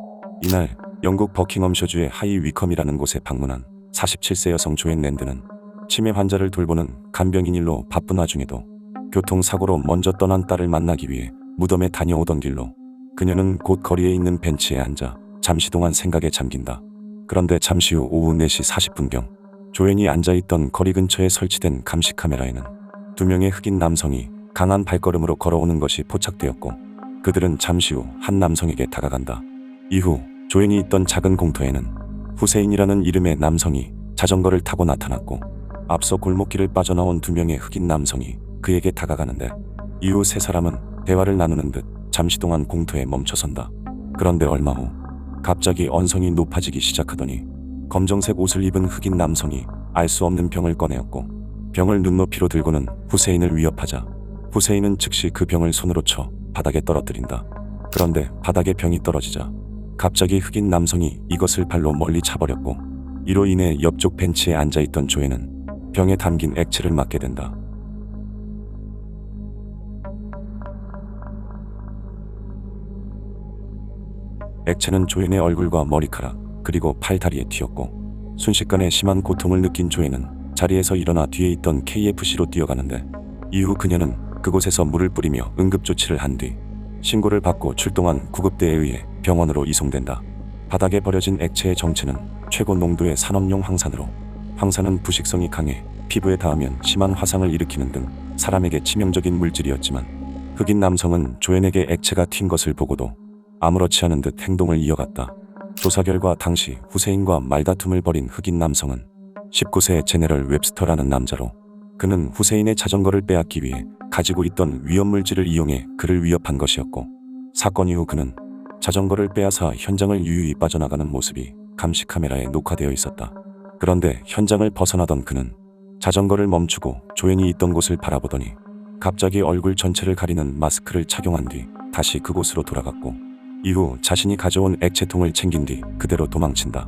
이날 영국 버킹엄셔주의 하이 위컴이라는 곳에 방문한 47세 여성 조앤 랜드는 치매 환자를 돌보는 간병인 일로 바쁜 와중에도 교통사고로 먼저 떠난 딸을 만나기 위해 무덤에 다녀오던 길로 그녀는 곧 거리에 있는 벤치에 앉아 잠시 동안 생각에 잠긴다. 그런데 잠시 후 오후 4시 40분경 조앤이 앉아있던 거리 근처에 설치된 감시 카메라에는 2명의 흑인 남성이 강한 발걸음으로 걸어오는 것이 포착되었고 그들은 잠시 후 한 남성에게 다가간다. 이후 조앤이 있던 작은 공터에는 후세인이라는 이름의 남성이 자전거를 타고 나타났고 앞서 골목길을 빠져나온 2명의 흑인 남성이 그에게 다가가는데 이후 3사람은 대화를 나누는 듯 잠시 동안 공터에 멈춰선다. 그런데 얼마 후 갑자기 언성이 높아지기 시작하더니 검정색 옷을 입은 흑인 남성이 알 수 없는 병을 꺼내었고 병을 눈높이로 들고는 후세인을 위협하자 후세인은 즉시 그 병을 손으로 쳐 바닥에 떨어뜨린다. 그런데 바닥에 병이 떨어지자 갑자기 흑인 남성이 이것을 발로 멀리 차버렸고 이로 인해 옆쪽 벤치에 앉아있던 조앤은 병에 담긴 액체를 맞게 된다. 액체는 조앤의 얼굴과 머리카락 그리고 팔다리에 튀었고 순식간에 심한 고통을 느낀 조앤은 자리에서 일어나 뒤에 있던 KFC로 뛰어가는데 이후 그녀는 그곳에서 물을 뿌리며 응급조치를 한 뒤 신고를 받고 출동한 구급대에 의해 병원으로 이송된다. 바닥에 버려진 액체의 정체는 최고 농도의 산업용 황산으로 황산은 부식성이 강해 피부에 닿으면 심한 화상을 일으키는 등 사람에게 치명적인 물질이었지만 흑인 남성은 조앤에게 액체가 튄 것을 보고도 아무렇지 않은 듯 행동을 이어갔다. 조사 결과 당시 후세인과 말다툼을 벌인 흑인 남성은 19세의 제네럴 웹스터라는 남자로 그는 후세인의 자전거를 빼앗기 위해 가지고 있던 위험물질을 이용해 그를 위협한 것이었고 사건 이후 그는 자전거를 빼앗아 현장을 유유히 빠져나가는 모습이 감시 카메라에 녹화되어 있었다. 그런데 현장을 벗어나던 그는 자전거를 멈추고 조앤이 있던 곳을 바라보더니 갑자기 얼굴 전체를 가리는 마스크를 착용한 뒤 다시 그곳으로 돌아갔고 이후 자신이 가져온 액체통을 챙긴 뒤 그대로 도망친다.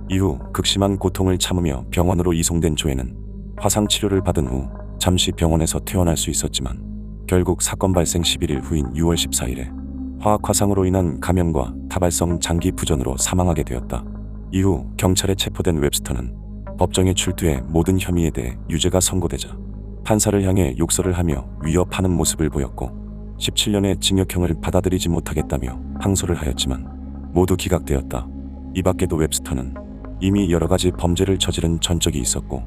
이후 극심한 고통을 참으며 병원으로 이송된 조앤은 화상 치료를 받은 후 잠시 병원에서 퇴원할 수 있었지만 결국 사건 발생 11일 후인 6월 14일에 화학 화상으로 인한 감염과 다발성 장기 부전으로 사망하게 되었다. 이후 경찰에 체포된 웹스터는 법정에 출두해 모든 혐의에 대해 유죄가 선고되자 판사를 향해 욕설을 하며 위협하는 모습을 보였고 17년의 징역형을 받아들이지 못하겠다며 항소를 하였지만 모두 기각되었다. 이 밖에도 웹스터는 이미 여러 가지 범죄를 저지른 전적이 있었고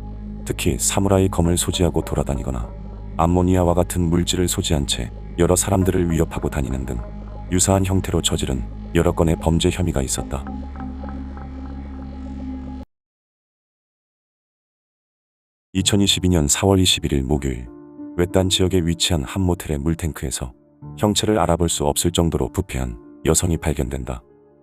특히 사무라이 검을 소지하고 돌아다니거나 암모니아와 같은 물질을 소지한 채 여러 사람들을 위협하고 다니는 등 유사한 형태로 저지른 여러 건의 범죄 혐의가 있었다. (2022년 4월 21일) 목요일 외딴 지역에 위치한 한 모텔의 물탱크에서 형체를 알아볼 수 없을 정도로 부패한 여성이 발견된다.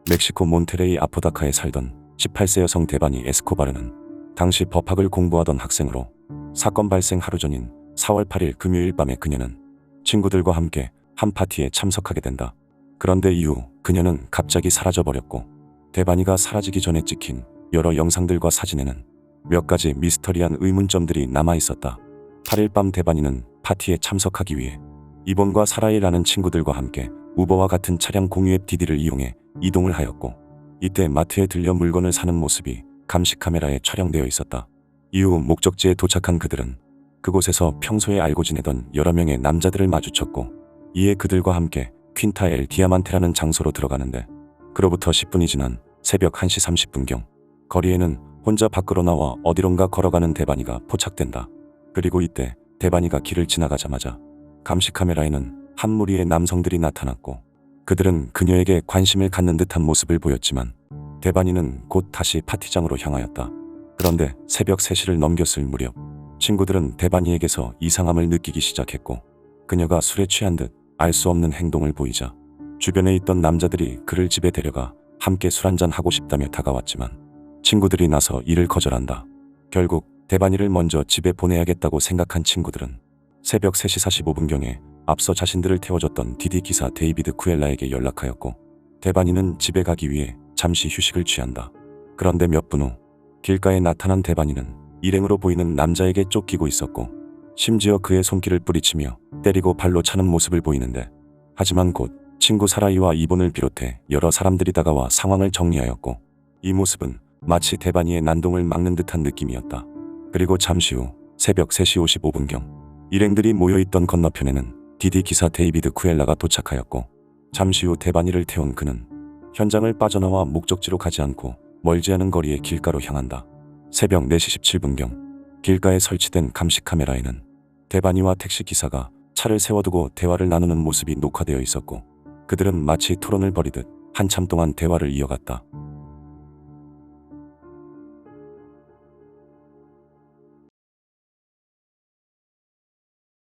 멕시코 몬테레이 아포다카에 살던 18세 여성 데바니 에스코바르는 당시 법학을 공부하던 학생으로 사건 발생 하루 전인 4월 8일 금요일 밤에 그녀는 친구들과 함께 한 파티에 참석하게 된다. 그런데 이후 그녀는 갑자기 사라져버렸고 데바니가 사라지기 전에 찍힌 여러 영상들과 사진에는 몇 가지 미스터리한 의문점들이 남아있었다. 8일 밤 데바니는 파티에 참석하기 위해 이본과 사라이라는 친구들과 함께 우버와 같은 차량 공유 앱 디디를 이용해 이동을 하였고 이때 마트에 들려 물건을 사는 모습이 감시 카메라에 촬영되어 있었다. 이후 목적지에 도착한 그들은 그곳에서 평소에 알고 지내던 여러 명의 남자들을 마주쳤고 이에 그들과 함께 퀸타 엘 디아만테라는 장소로 들어가는데 그로부터 10분이 지난 새벽 1시 30분경 거리에는 혼자 밖으로 나와 어디론가 걸어가는 데바니가 포착된다. 그리고 이때 데바니가 길을 지나가자마자 감시 카메라에는 한 무리의 남성들이 나타났고 그들은 그녀에게 관심을 갖는 듯한 모습을 보였지만 데바니는 곧 다시 파티장으로 향하였다. 그런데 새벽 3시를 넘겼을 무렵 친구들은 데바니에게서 이상함을 느끼기 시작했고 그녀가 술에 취한 듯 알 수 없는 행동을 보이자 주변에 있던 남자들이 그를 집에 데려가 함께 술 한잔 하고 싶다며 다가왔지만 친구들이 나서 이를 거절한다. 결국 데바니를 먼저 집에 보내야겠다고 생각한 친구들은 새벽 3시 45분경에 앞서 자신들을 태워줬던 디디 기사 데이비드 쿠엘라에게 연락하였고 데바니는 집에 가기 위해 잠시 휴식을 취한다. 그런데 몇 분 후 길가에 나타난 대반이는 일행으로 보이는 남자에게 쫓기고 있었고 심지어 그의 손길을 뿌리치며 때리고 발로 차는 모습을 보이는데 하지만 곧 친구 사라이와 이본을 비롯해 여러 사람들이 다가와 상황을 정리하였고 이 모습은 마치 대반이의 난동을 막는 듯한 느낌이었다. 그리고 잠시 후 새벽 3시 55분경 일행들이 모여있던 건너편에는 디디 기사 데이비드 쿠엘라가 도착하였고 잠시 후 대반이를 태운 그는 현장을 빠져나와 목적지로 가지 않고 멀지 않은 거리의 길가로 향한다. 새벽 4시 17분경 길가에 설치된 감시 카메라에는 대반이와 택시 기사가 차를 세워두고 대화를 나누는 모습이 녹화되어 있었고 그들은 마치 토론을 벌이듯 한참 동안 대화를 이어갔다.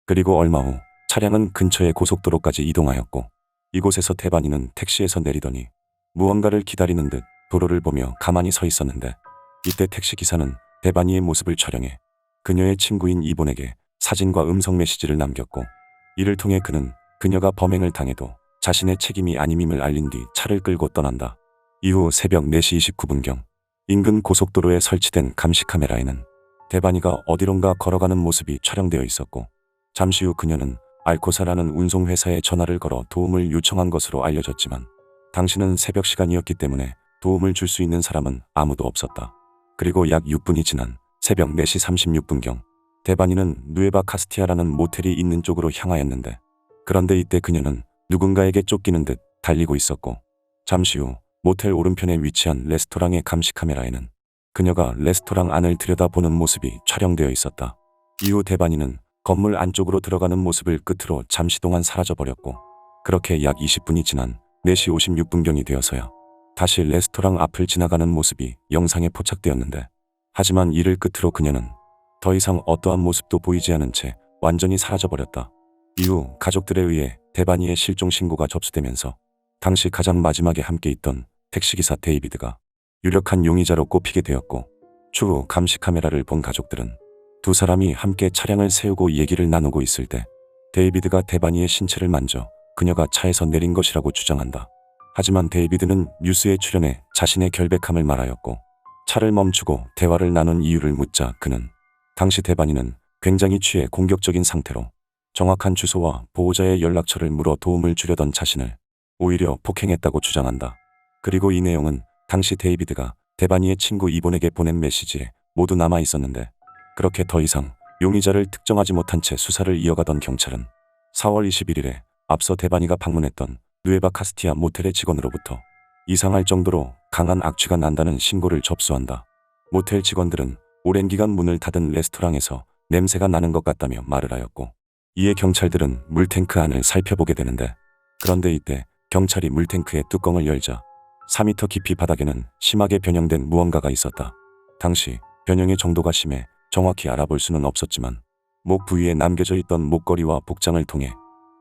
그리고 얼마 후 차량은 근처의 고속도로까지 이동하였고 이곳에서 대반이는 택시에서 내리더니 무언가를 기다리는 듯 도로를 보며 가만히 서 있었는데 이때 택시 기사는 대반이의 모습을 촬영해 그녀의 친구인 이본에게 사진과 음성 메시지를 남겼고 이를 통해 그는 그녀가 범행을 당해도 자신의 책임이 아님임을 알린 뒤 차를 끌고 떠난다. 이후 새벽 4시 29분경 인근 고속도로에 설치된 감시 카메라에는 대반이가 어디론가 걸어가는 모습이 촬영되어 있었고 잠시 후 그녀는 알코사라는 운송회사에 전화를 걸어 도움을 요청한 것으로 알려졌지만 당시는 새벽 시간이었기 때문에 도움을 줄 수 있는 사람은 아무도 없었다. 그리고 약 6분이 지난 새벽 4시 36분경 대반이는 누에바 카스티아라는 모텔이 있는 쪽으로 향하였는데 그런데 이때 그녀는 누군가에게 쫓기는 듯 달리고 있었고 잠시 후 모텔 오른편에 위치한 레스토랑의 감시 카메라에는 그녀가 레스토랑 안을 들여다보는 모습이 촬영되어 있었다. 이후 대반이는 건물 안쪽으로 들어가는 모습을 끝으로 잠시 동안 사라져버렸고 그렇게 약 20분이 지난 4시 56분경이 되어서야 다시 레스토랑 앞을 지나가는 모습이 영상에 포착되었는데 하지만 이를 끝으로 그녀는 더 이상 어떠한 모습도 보이지 않은 채 완전히 사라져버렸다. 이후 가족들에 의해 대반이의 실종 신고가 접수되면서 당시 가장 마지막에 함께 있던 택시기사 데이비드가 유력한 용의자로 꼽히게 되었고 추후 감시 카메라를 본 가족들은 두 사람이 함께 차량을 세우고 얘기를 나누고 있을 때 데이비드가 대반이의 신체를 만져 그녀가 차에서 내린 것이라고 주장한다. 하지만 데이비드는 뉴스에 출연해 자신의 결백함을 말하였고 차를 멈추고 대화를 나눈 이유를 묻자 그는 당시 대반이는 굉장히 취해 공격적인 상태로 정확한 주소와 보호자의 연락처를 물어 도움을 주려던 자신을 오히려 폭행했다고 주장한다. 그리고 이 내용은 당시 데이비드가 대반이의 친구 이본에게 보낸 메시지에 모두 남아 있었는데 그렇게 더 이상 용의자를 특정하지 못한 채 수사를 이어가던 경찰은 4월 21일에 앞서 대반이가 방문했던 누에바 카스티아 모텔의 직원으로부터 이상할 정도로 강한 악취가 난다는 신고를 접수한다. 모텔 직원들은 오랜 기간 문을 닫은 레스토랑에서 냄새가 나는 것 같다며 말을 하였고 이에 경찰들은 물탱크 안을 살펴보게 되는데 그런데 이때 경찰이 물탱크의 뚜껑을 열자 4m 깊이 바닥에는 심하게 변형된 무언가가 있었다. 당시 변형의 정도가 심해 정확히 알아볼 수는 없었지만 목 부위에 남겨져 있던 목걸이와 복장을 통해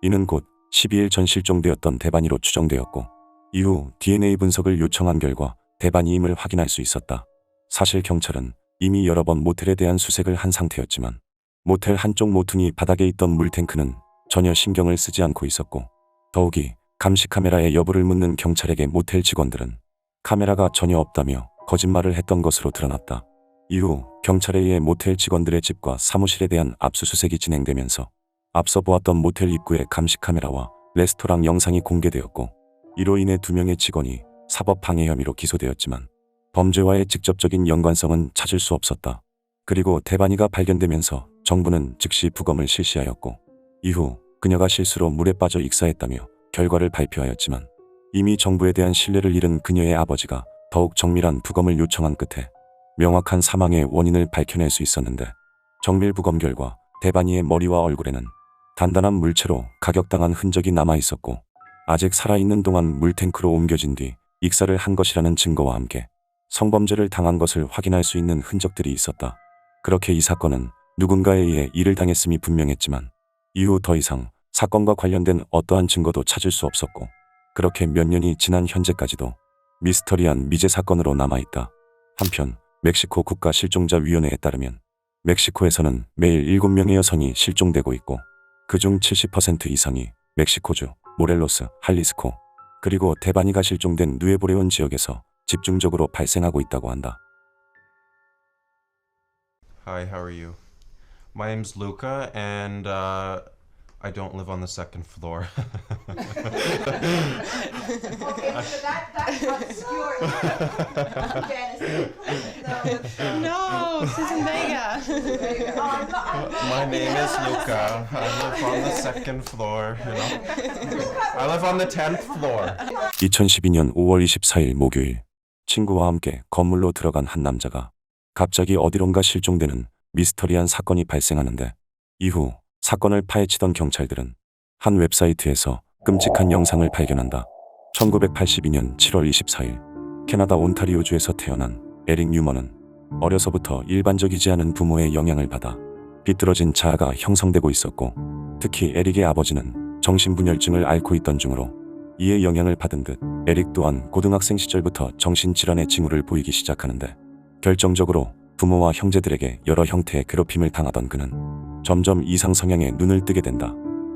이는 곧 12일 전 실종되었던 대반이로 추정되었고 이후 DNA 분석을 요청한 결과 대반이임을 확인할 수 있었다. 사실 경찰은 이미 여러 번 모텔에 대한 수색을 한 상태였지만 모텔 한쪽 모퉁이 바닥에 있던 물탱크는 전혀 신경을 쓰지 않고 있었고 더욱이 감시 카메라의 여부를 묻는 경찰에게 모텔 직원들은 카메라가 전혀 없다며 거짓말을 했던 것으로 드러났다. 이후 경찰에 의해 모텔 직원들의 집과 사무실에 대한 압수수색이 진행되면서 앞서 보았던 모텔 입구의 감시 카메라와 레스토랑 영상이 공개되었고 이로 인해 2명의 직원이 사법방해 혐의로 기소되었지만 범죄와의 직접적인 연관성은 찾을 수 없었다. 그리고 대반이가 발견되면서 정부는 즉시 부검을 실시하였고 이후 그녀가 실수로 물에 빠져 익사했다며 결과를 발표하였지만 이미 정부에 대한 신뢰를 잃은 그녀의 아버지가 더욱 정밀한 부검을 요청한 끝에 명확한 사망의 원인을 밝혀낼 수 있었는데 정밀 부검 결과 대반이의 머리와 얼굴에는 단단한 물체로 가격당한 흔적이 남아 있었고 아직 살아있는 동안 물탱크로 옮겨진 뒤 익사를 한 것이라는 증거와 함께 성범죄를 당한 것을 확인할 수 있는 흔적들이 있었다. 그렇게 이 사건은 누군가에 의해 일을 당했음이 분명했지만 이후 더 이상 사건과 관련된 어떠한 증거도 찾을 수 없었고 그렇게 몇 년이 지난 현재까지도 미스터리한 미제 사건으로 남아있다. 한편 멕시코 국가실종자위원회에 따르면 멕시코에서는 매일 7명의 여성이 실종되고 있고 그중 70% 이상이 멕시코주 모렐로스, 할리스코 그리고 대반이가 실종된 누에보레온 지역에서 집중적으로 발생하고 있다고 한다. Hi, how are you? My name's Luca, and I don't live on the second floor. Okay, so that's obscure. Janice. No, Susan Vega. My name is Luca. I live on the second floor, you know. I live on the 10th floor. 2012년 5월 24일 목요일 친구와 함께 건물로 들어간 한 남자가 갑자기 어디론가 실종되는 미스터리한 사건이 발생하는데 이후 사건을 파헤치던 경찰들은 한 웹사이트에서 끔찍한 영상을 발견한다. 1982년 7월 24일 캐나다 온타리오주에서 태어난 에릭 뉴먼은 어려서부터 일반적이지 않은 부모의 영향을 받아 비뚤어진 자아가 형성되고 있었고 특히 에릭의 아버지는 정신분열증을 앓고 있던 중으로 이에 영향을 받은 듯 에릭 또한 고등학생 시절부터 정신질환의 징후를 보이기 시작하는데 결정적으로 부모와 형제들에게 여러 형태의 괴롭힘을 당하던 그는 점점 이상 성향에 눈을 뜨게 된다.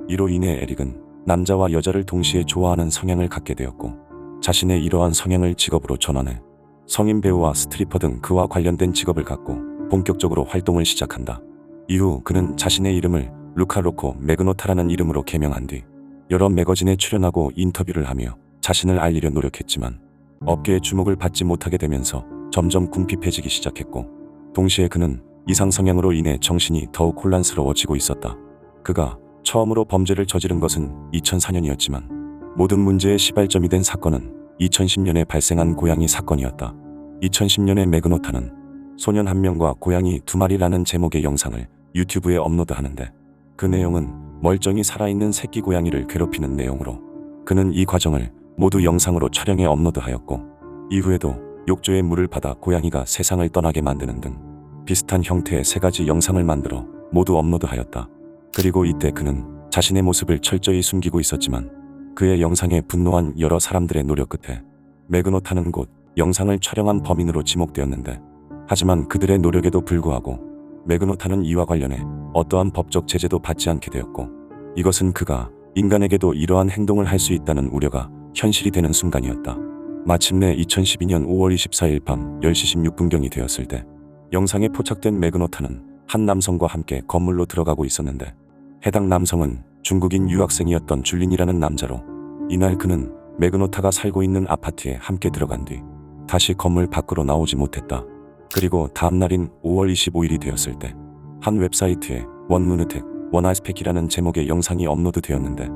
이로 인해 에릭은 남자와 여자를 동시에 좋아하는 성향을 갖게 되었고 자신의 이러한 성향을 직업으로 전환해 성인 배우와 스트리퍼 등 그와 관련된 직업을 갖고 본격적으로 활동을 시작한다. 이후 그는 자신의 이름을 루카 로코 매그노타라는 이름으로 개명한 뒤 여러 매거진에 출연하고 인터뷰를 하며 자신을 알리려 노력했지만 업계의 주목을 받지 못하게 되면서 점점 궁핍해지기 시작했고 동시에 그는 이상 성향으로 인해 정신이 더욱 혼란스러워지고 있었다. 그가 처음으로 범죄를 저지른 것은 2004년이었지만 모든 문제의 시발점이 된 사건은 2010년에 발생한 고양이 사건이었다. 2010년에 매그노타는 소년 한 명과 고양이 2마리라는 제목의 영상을 유튜브에 업로드하는데 그 내용은 멀쩡히 살아있는 새끼 고양이를 괴롭히는 내용으로 그는 이 과정을 모두 영상으로 촬영해 업로드하였고 이후에도 욕조에 물을 받아 고양이가 세상을 떠나게 만드는 등 비슷한 형태의 3가지 영상을 만들어 모두 업로드하였다. 그리고 이때 그는 자신의 모습을 철저히 숨기고 있었지만 그의 영상에 분노한 여러 사람들의 노력 끝에 매그노타는 곧 영상을 촬영한 범인으로 지목되었는데 하지만 그들의 노력에도 불구하고 매그노타는 이와 관련해 어떠한 법적 제재도 받지 않게 되었고 이것은 그가 인간에게도 이러한 행동을 할 수 있다는 우려가 현실이 되는 순간이었다. 마침내 2012년 5월 24일 밤 10시 16분경이 되었을 때 영상에 포착된 매그노타는 한 남성과 함께 건물로 들어가고 있었는데 해당 남성은 중국인 유학생이었던 줄린이라는 남자로 이날 그는 매그노타가 살고 있는 아파트에 함께 들어간 뒤 다시 건물 밖으로 나오지 못했다. 그리고 다음 날인 5월 25일이 되었을 때 한 웹사이트에 원루느텍 원아스펙이라는 제목의 영상이 업로드되었는데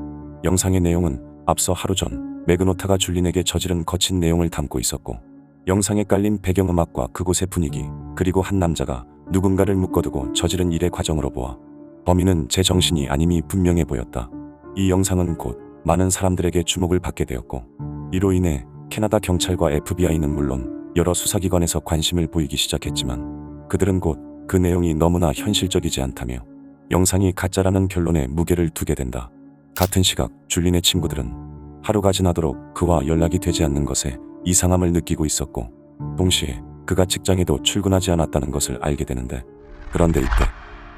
영상의 내용은 앞서 하루 전 매그노타가 줄린에게 저지른 거친 내용을 담고 있었고 영상에 깔린 배경음악과 그곳의 분위기 그리고 한 남자가 누군가를 묶어두고 저지른 일의 과정으로 보아 범인은 제정신이 아님이 분명해 보였다. 이 영상은 곧 많은 사람들에게 주목을 받게 되었고 이로 인해 캐나다 경찰과 FBI는 물론 여러 수사기관에서 관심을 보이기 시작했지만 그들은 곧 그 내용이 너무나 현실적이지 않다며 영상이 가짜라는 결론에 무게를 두게 된다. 같은 시각 줄린의 친구들은 하루가 지나도록 그와 연락이 되지 않는 것에 이상함을 느끼고 있었고 동시에 그가 직장에도 출근하지 않았다는 것을 알게 되는데 그런데 이때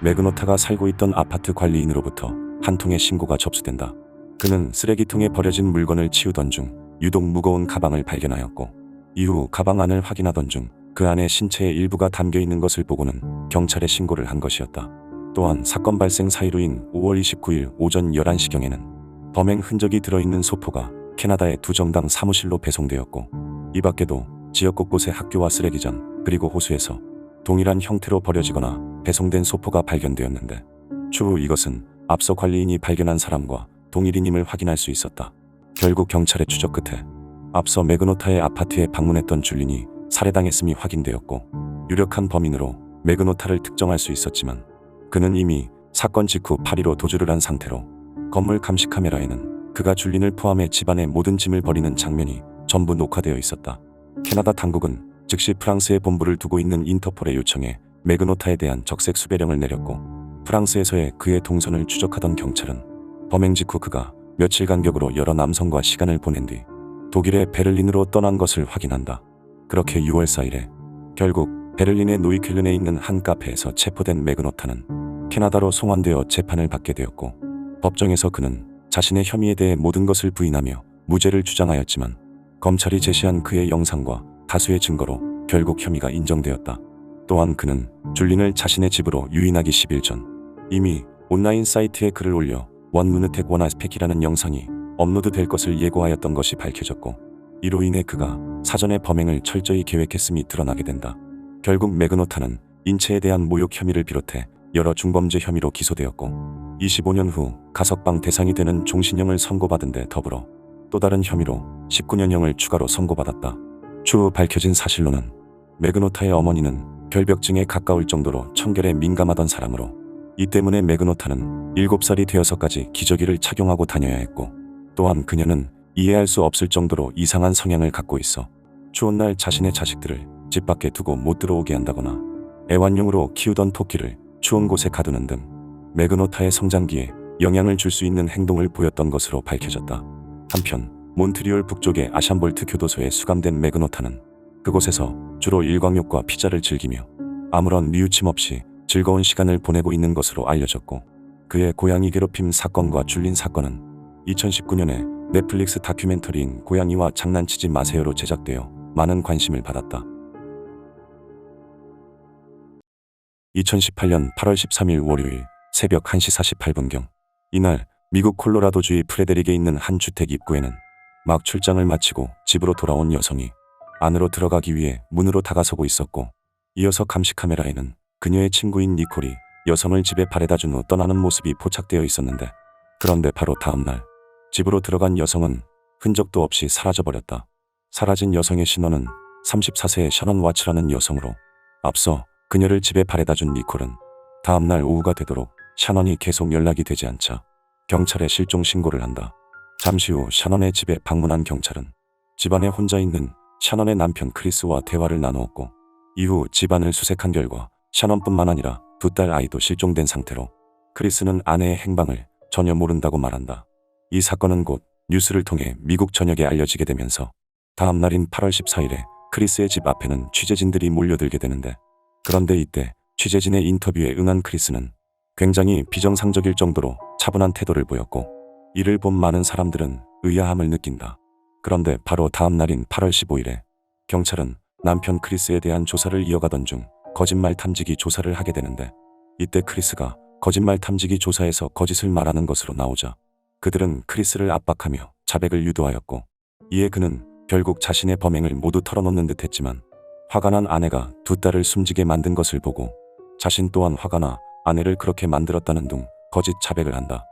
매그노타가 살고 있던 아파트 관리인으로부터 한 통의 신고가 접수된다. 그는 쓰레기통에 버려진 물건을 치우던 중 유독 무거운 가방을 발견하였고 이후 가방 안을 확인하던 중 그 안에 신체의 일부가 담겨 있는 것을 보고는 경찰에 신고를 한 것이었다. 또한 사건 발생 사이로인 5월 29일 오전 11시경에는 범행 흔적이 들어있는 소포가 캐나다의 두 정당 사무실로 배송되었고 이 밖에도 지역 곳곳의 학교와 쓰레기장 그리고 호수에서 동일한 형태로 버려지거나 배송된 소포가 발견되었는데 추후 이것은 앞서 관리인이 발견한 사람과 동일인임을 확인할 수 있었다. 결국 경찰의 추적 끝에 앞서 매그노타의 아파트에 방문했던 줄린이 살해당했음이 확인되었고 유력한 범인으로 매그노타를 특정할 수 있었지만 그는 이미 사건 직후 파리로 도주를 한 상태로 건물 감시 카메라에는 그가 줄린을 포함해 집안의 모든 짐을 버리는 장면이 전부 녹화되어 있었다. 캐나다 당국은 즉시 프랑스에 본부를 두고 있는 인터폴에 요청해 매그노타에 대한 적색 수배령을 내렸고 프랑스에서의 그의 동선을 추적하던 경찰은 범행 직후 그가 며칠 간격으로 여러 남성과 시간을 보낸 뒤 독일의 베를린으로 떠난 것을 확인한다. 그렇게 6월 4일에 결국 베를린의 노이켈른에 있는 한 카페에서 체포된 매그노타는 캐나다로 송환되어 재판을 받게 되었고 법정에서 그는 자신의 혐의에 대해 모든 것을 부인하며 무죄를 주장하였지만 검찰이 제시한 그의 영상과 다수의 증거로 결국 혐의가 인정되었다. 또한 그는 줄린을 자신의 집으로 유인하기 10일 전 이미 온라인 사이트에 글을 올려 원문으택 원아스펙이라는 영상이 업로드될 것을 예고하였던 것이 밝혀졌고, 이로 인해 그가 사전에 범행을 철저히 계획했음이 드러나게 된다. 결국 매그노타는 인체에 대한 모욕 혐의를 비롯해 여러 중범죄 혐의로 기소되었고 25년 후 가석방 대상이 되는 종신형을 선고받은 데 더불어 또 다른 혐의로 19년형을 추가로 선고받았다. 추후 밝혀진 사실로는 매그노타의 어머니는 결벽증에 가까울 정도로 청결에 민감하던 사람으로, 이 때문에 매그노타는 7살이 되어서까지 기저귀를 착용하고 다녀야 했고, 또한 그녀는 이해할 수 없을 정도로 이상한 성향을 갖고 있어 추운 날 자신의 자식들을 집 밖에 두고 못 들어오게 한다거나 애완용으로 키우던 토끼를 추운 곳에 가두는 등 매그노타의 성장기에 영향을 줄 수 있는 행동을 보였던 것으로 밝혀졌다. 한편 몬트리올 북쪽의 아샴볼트 교도소에 수감된 매그노타는 그곳에서 주로 일광욕과 피자를 즐기며 아무런 뉘우침 없이 즐거운 시간을 보내고 있는 것으로 알려졌고, 그의 고양이 괴롭힘 사건과 줄린 사건은 2019년에 넷플릭스 다큐멘터리인 고양이와 장난치지 마세요로 제작되어 많은 관심을 받았다. 2018년 8월 13일 월요일 새벽 1시 48분경, 이날 미국 콜로라도주의 프레데릭에 있는 한 주택 입구에는 막 출장을 마치고 집으로 돌아온 여성이 안으로 들어가기 위해 문으로 다가서고 있었고, 이어서 감시 카메라에는 그녀의 친구인 니콜이 여성을 집에 바래다 준 후 떠나는 모습이 포착되어 있었는데, 그런데 바로 다음날 집으로 들어간 여성은 흔적도 없이 사라져버렸다. 사라진 여성의 신원은 34세의 셔넌 와츠라는 여성으로, 앞서 그녀를 집에 바래다 준 니콜은 다음날 오후가 되도록 셔넌이 계속 연락이 되지 않자 경찰에 실종 신고를 한다. 잠시 후 셔넌의 집에 방문한 경찰은 집안에 혼자 있는 셔넌의 남편 크리스와 대화를 나누었고, 이후 집안을 수색한 결과 셔넌뿐만 아니라 두 딸 아이도 실종된 상태로 크리스는 아내의 행방을 전혀 모른다고 말한다. 이 사건은 곧 뉴스를 통해 미국 전역에 알려지게 되면서 다음 날인 8월 14일에 크리스의 집 앞에는 취재진들이 몰려들게 되는데, 그런데 이때 취재진의 인터뷰에 응한 크리스는 굉장히 비정상적일 정도로 차분한 태도를 보였고, 이를 본 많은 사람들은 의아함을 느낀다. 그런데 바로 다음 날인 8월 15일에 경찰은 남편 크리스에 대한 조사를 이어가던 중 거짓말 탐지기 조사를 하게 되는데, 이때 크리스가 거짓말 탐지기 조사에서 거짓을 말하는 것으로 나오자 그들은 크리스를 압박하며 자백을 유도하였고, 이에 그는 결국 자신의 범행을 모두 털어놓는 듯 했지만 화가 난 아내가 두 딸을 숨지게 만든 것을 보고 자신 또한 화가 나 아내를 그렇게 만들었다는 둥 거짓 자백을 한다.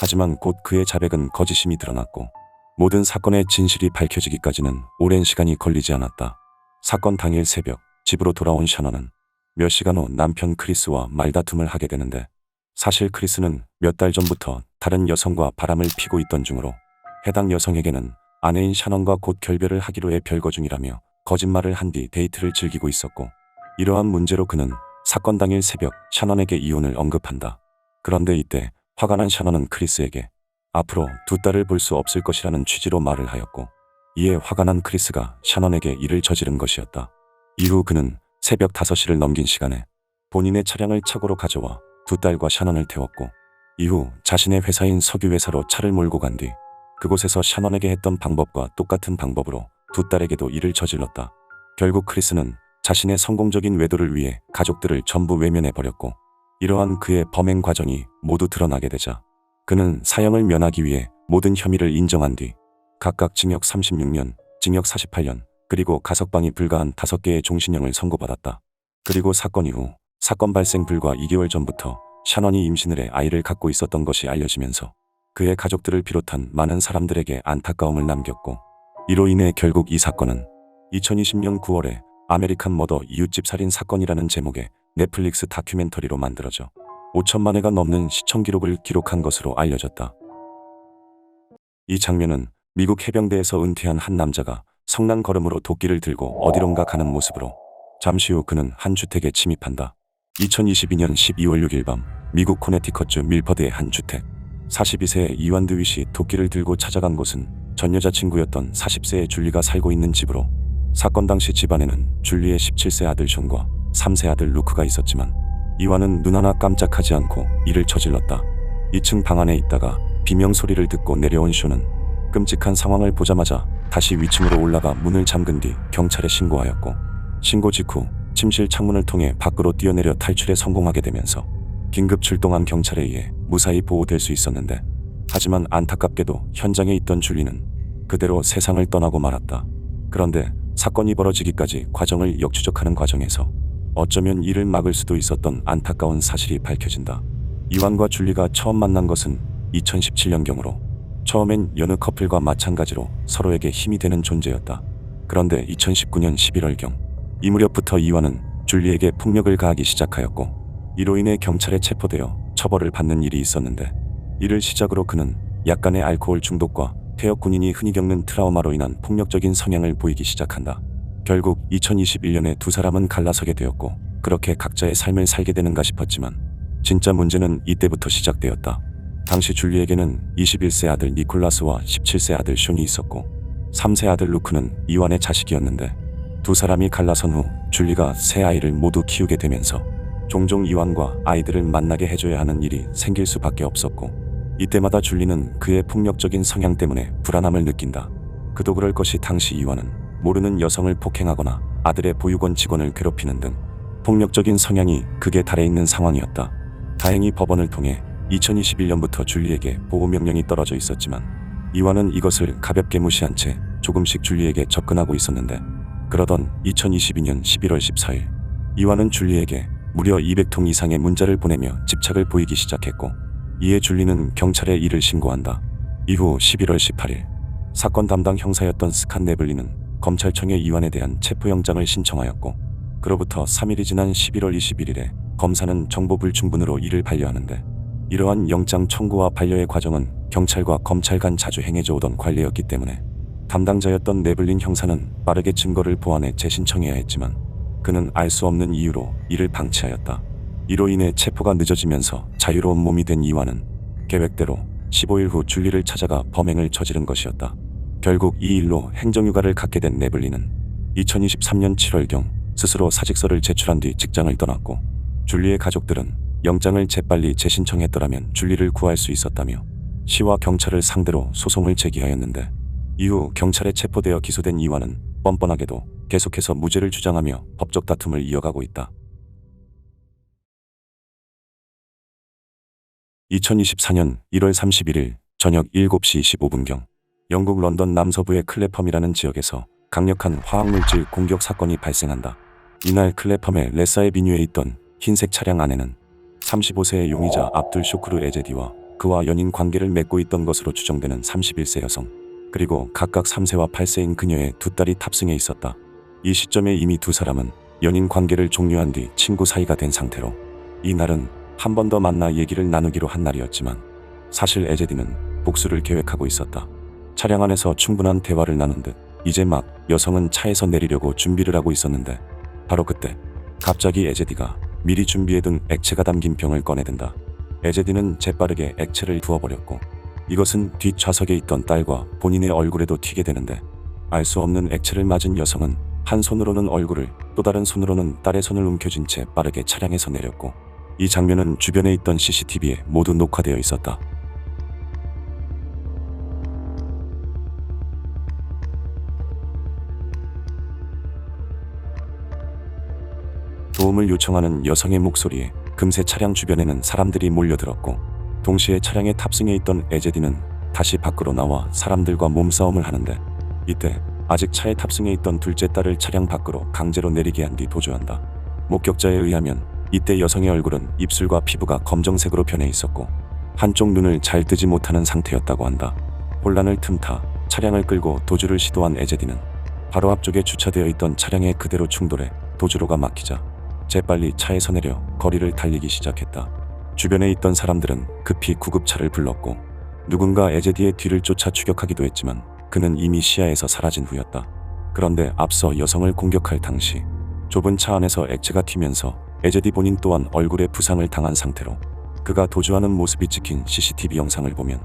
하지만 곧 그의 자백은 거짓임이 드러났고 모든 사건의 진실이 밝혀지기까지는 오랜 시간이 걸리지 않았다. 사건 당일 새벽 집으로 돌아온 셔넌은 몇 시간 후 남편 크리스와 말다툼을 하게 되는데, 사실 크리스는 몇 달 전부터 다른 여성과 바람을 피고 있던 중으로 해당 여성에게는 아내인 셔넌과 곧 결별을 하기로 해 별거 중이라며 거짓말을 한 뒤 데이트를 즐기고 있었고, 이러한 문제로 그는 사건 당일 새벽 셔넌에게 이혼을 언급한다. 그런데 이때 화가 난 셔넌은 크리스에게 앞으로 두 딸을 볼 수 없을 것이라는 취지로 말을 하였고, 이에 화가 난 크리스가 셔넌에게 이를 저지른 것이었다. 이후 그는 새벽 5시를 넘긴 시간에 본인의 차량을 차고로 가져와 두 딸과 셔넌을 태웠고, 이후 자신의 회사인 석유회사로 차를 몰고 간 뒤 그곳에서 셔넌에게 했던 방법과 똑같은 방법으로 두 딸에게도 이를 저질렀다. 결국 크리스는 자신의 성공적인 외도를 위해 가족들을 전부 외면해버렸고, 이러한 그의 범행 과정이 모두 드러나게 되자 그는 사형을 면하기 위해 모든 혐의를 인정한 뒤 각각 징역 36년, 징역 48년, 그리고 가석방이 불가한 5개의 종신형을 선고받았다. 그리고 사건 이후 사건 발생 불과 2개월 전부터 셔넌이 임신을 해 아이를 갖고 있었던 것이 알려지면서 그의 가족들을 비롯한 많은 사람들에게 안타까움을 남겼고, 이로 인해 결국 이 사건은 2020년 9월에 아메리칸 머더 이웃집 살인 사건이라는 제목의 넷플릭스 다큐멘터리로 만들어져 5천만 회가 넘는 시청 기록을 기록한 것으로 알려졌다. 이 장면은 미국 해병대에서 은퇴한 한 남자가 성난 걸음으로 도끼를 들고 어디론가 가는 모습으로, 잠시 후 그는 한 주택에 침입한다. 2022년 12월 6일 밤 미국 코네티컷주 밀퍼드의 한 주택, 42세의 이완드 윗이 도끼를 들고 찾아간 곳은 전 여자친구였던 40세의 줄리가 살고 있는 집으로, 사건 당시 집안에는 줄리의 17세 아들 존과 3세 아들 루크가 있었지만 이완은 눈 하나 깜짝하지 않고 이를 저질렀다. 2층 방 안에 있다가 비명 소리를 듣고 내려온 쇼는 끔찍한 상황을 보자마자 다시 위층으로 올라가 문을 잠근 뒤 경찰에 신고하였고, 신고 직후 합침실 창문을 통해 밖으로 뛰어내려 탈출에 성공하게 되면서 긴급 출동한 경찰에 의해 무사히 보호될 수 있었는데, 하지만 안타깝게도 현장에 있던 줄리는 그대로 세상을 떠나고 말았다. 그런데 사건이 벌어지기까지 과정을 역추적하는 과정에서 어쩌면 이를 막을 수도 있었던 안타까운 사실이 밝혀진다. 이완과 줄리가 처음 만난 것은 2017년경으로 처음엔 여느 커플과 마찬가지로 서로에게 힘이 되는 존재였다. 그런데 2019년 11월경 이 무렵부터 이완은 줄리에게 폭력을 가하기 시작하였고, 이로 인해 경찰에 체포되어 처벌을 받는 일이 있었는데, 이를 시작으로 그는 약간의 알코올 중독과 퇴역 군인이 흔히 겪는 트라우마로 인한 폭력적인 성향을 보이기 시작한다. 결국 2021년에 두 사람은 갈라서게 되었고, 그렇게 각자의 삶을 살게 되는가 싶었지만 진짜 문제는 이때부터 시작되었다. 당시 줄리에게는 21세 아들 니콜라스와 17세 아들 숀이 있었고, 3세 아들 루크는 이완의 자식이었는데, 두 사람이 갈라선 후 줄리가 세 아이를 모두 키우게 되면서 종종 이완과 아이들을 만나게 해줘야 하는 일이 생길 수밖에 없었고, 이때마다 줄리는 그의 폭력적인 성향 때문에 불안함을 느낀다. 그도 그럴 것이 당시 이완은 모르는 여성을 폭행하거나 아들의 보육원 직원을 괴롭히는 등 폭력적인 성향이 극에 달해 있는 상황이었다. 다행히 법원을 통해 2021년부터 줄리에게 보호명령이 떨어져 있었지만, 이완은 이것을 가볍게 무시한 채 조금씩 줄리에게 접근하고 있었는데, 그러던 2022년 11월 14일 이완은 줄리에게 무려 200통 이상의 문자를 보내며 집착을 보이기 시작했고, 이에 줄리는 경찰에 이를 신고한다. 이후 11월 18일 사건 담당 형사였던 스칸 네블리는 검찰청에 이완에 대한 체포영장을 신청하였고, 그로부터 3일이 지난 11월 21일에 검사는 정보 불충분으로 이를 반려하는데, 이러한 영장 청구와 반려의 과정은 경찰과 검찰 간 자주 행해져 오던 관례였기 때문에 담당자였던 네블린 형사는 빠르게 증거를 보완해 재신청해야 했지만, 그는 알 수 없는 이유로 이를 방치하였다. 이로 인해 체포가 늦어지면서 자유로운 몸이 된 이완은 계획대로 15일 후 줄리를 찾아가 범행을 저지른 것이었다. 결국 이 일로 행정휴가를 갖게 된 네블린은 2023년 7월경 스스로 사직서를 제출한 뒤 직장을 떠났고, 줄리의 가족들은 영장을 재빨리 재신청했더라면 줄리를 구할 수 있었다며 시와 경찰을 상대로 소송을 제기하였는데, 이후 경찰에 체포되어 기소된 이완은 뻔뻔하게도 계속해서 무죄를 주장하며 법적 다툼을 이어가고 있다. 2024년 1월 31일 저녁 7시 15분경 영국 런던 남서부의 클래펌이라는 지역에서 강력한 화학물질 공격 사건이 발생한다. 이날 클래펌의 레사의 비뉴에 있던 흰색 차량 안에는 35세의 용의자 압둘 쇼크르 에제디와 그와 연인 관계를 맺고 있던 것으로 추정되는 31세 여성, 그리고 각각 3세와 8세인 그녀의 두 딸이 탑승해 있었다. 이 시점에 이미 두 사람은 연인 관계를 종료한 뒤 친구 사이가 된 상태로, 이 날은 한 번 더 만나 얘기를 나누기로 한 날이었지만 사실 에제디는 복수를 계획하고 있었다. 차량 안에서 충분한 대화를 나눈 듯 이제 막 여성은 차에서 내리려고 준비를 하고 있었는데, 바로 그때 갑자기 에제디가 미리 준비해둔 액체가 담긴 병을 꺼내든다. 에제디는 재빠르게 액체를 부어버렸고, 이것은 뒷좌석에 있던 딸과 본인의 얼굴에도 튀게 되는데, 알 수 없는 액체를 맞은 여성은 한 손으로는 얼굴을, 또 다른 손으로는 딸의 손을 움켜쥔 채 빠르게 차량에서 내렸고, 이 장면은 주변에 있던 CCTV에 모두 녹화되어 있었다. 도움을 요청하는 여성의 목소리에 금세 차량 주변에는 사람들이 몰려들었고, 동시에 차량에 탑승해 있던 에제디는 다시 밖으로 나와 사람들과 몸싸움을 하는데, 이때 아직 차에 탑승해 있던 둘째 딸을 차량 밖으로 강제로 내리게 한 뒤 도주한다. 목격자에 의하면 이때 여성의 얼굴은 입술과 피부가 검정색으로 변해 있었고, 한쪽 눈을 잘 뜨지 못하는 상태였다고 한다. 혼란을 틈타 차량을 끌고 도주를 시도한 에제디는 바로 앞쪽에 주차되어 있던 차량에 그대로 충돌해 도주로가 막히자 재빨리 차에서 내려 거리를 달리기 시작했다. 주변에 있던 사람들은 급히 구급차를 불렀고, 누군가 에제디의 뒤를 쫓아 추격하기도 했지만 그는 이미 시야에서 사라진 후였다. 그런데 앞서 여성을 공격할 당시 좁은 차 안에서 액체가 튀면서 에제디 본인 또한 얼굴에 부상을 당한 상태로 그가 도주하는 모습이 찍힌 CCTV 영상을 보면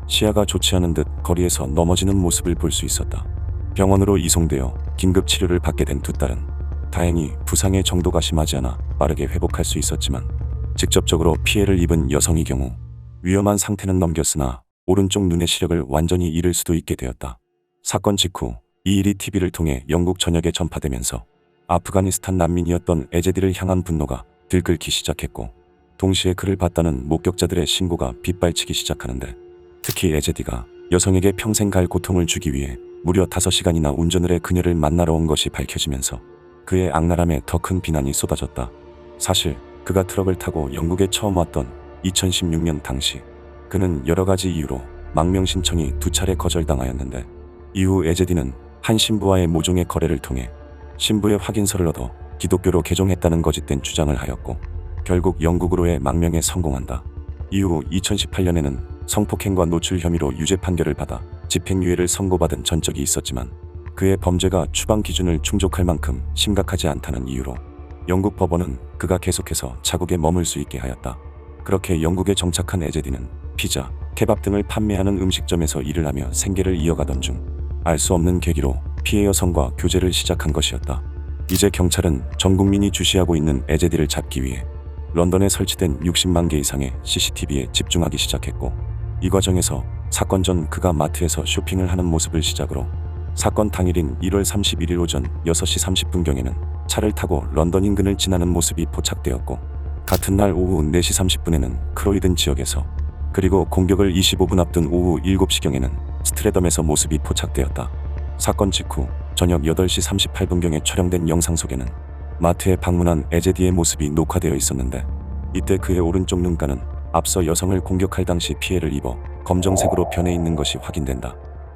시야가 좋지 않은 듯 거리에서 넘어지는 모습을 볼 수 있었다. 병원으로 이송되어 긴급 치료를 받게 된 두 딸은 다행히 부상의 정도가 심하지 않아 빠르게 회복할 수 있었지만, 직접적으로 피해를 입은 여성의 경우 위험한 상태는 넘겼으나 오른쪽 눈의 시력을 완전히 잃을 수도 있게 되었다. 사건 직후 이 일이 TV를 통해 영국 전역에 전파되면서 아프가니스탄 난민이었던 에제디를 향한 분노가 들끓기 시작했고, 동시에 그를 봤다는 목격자들의 신고가 빗발치기 시작하는데, 특히 에제디가 여성에게 평생 갈 고통을 주기 위해 무려 5시간이나 운전을 해 그녀를 만나러 온 것이 밝혀지면서 그의 악랄함에 더 큰 비난이 쏟아졌다. 사실 그가 트럭을 타고 영국에 처음 왔던 2016년 당시, 그는 여러 가지 이유로 망명 신청이 2차례 거절당하였는데, 이후 에제디는 한 신부와의 모종의 거래를 통해 신부의 확인서를 얻어 기독교로 개종했다는 거짓된 주장을 하였고, 결국 영국으로의 망명에 성공한다. 이후 2018년에는 성폭행과 노출 혐의로 유죄 판결을 받아 집행유예를 선고받은 전적이 있었지만, 그의 범죄가 추방 기준을 충족할 만큼 심각하지 않다는 이유로 영국 법원은 그가 계속해서 자국에 머물 수 있게 하였다. 그렇게 영국에 정착한 에제디는 피자, 케밥 등을 판매하는 음식점에서 일을 하며 생계를 이어가던 중 알 수 없는 계기로 피해 여성과 교제를 시작한 것이었다. 이제 경찰은 전 국민이 주시하고 있는 에제디를 잡기 위해 런던에 설치된 60만 개 이상의 CCTV에 집중하기 시작했고, 이 과정에서 사건 전 그가 마트에서 쇼핑을 하는 모습을 시작으로 사건 당일인 1월 31일 오전 6시 30분경에는 차를 타고 런던 인근을 지나는 모습이 포착되었고, 같은 날 오후 4시 30분에는 크로이든 지역에서, 그리고 공격을 25분 앞둔 오후 7시경에는 스트레덤에서 모습이 포착되었다. 사건 직후 저녁 8시 38분경에 촬영된 영상 속에는 마트에 방문한 에제디의 모습이 녹화되어 있었는데, 이때 그의 오른쪽 눈가는 앞서 여성을 공격할 당시 피해를 입어 검정색으로 변해 있는 것이 확인된다.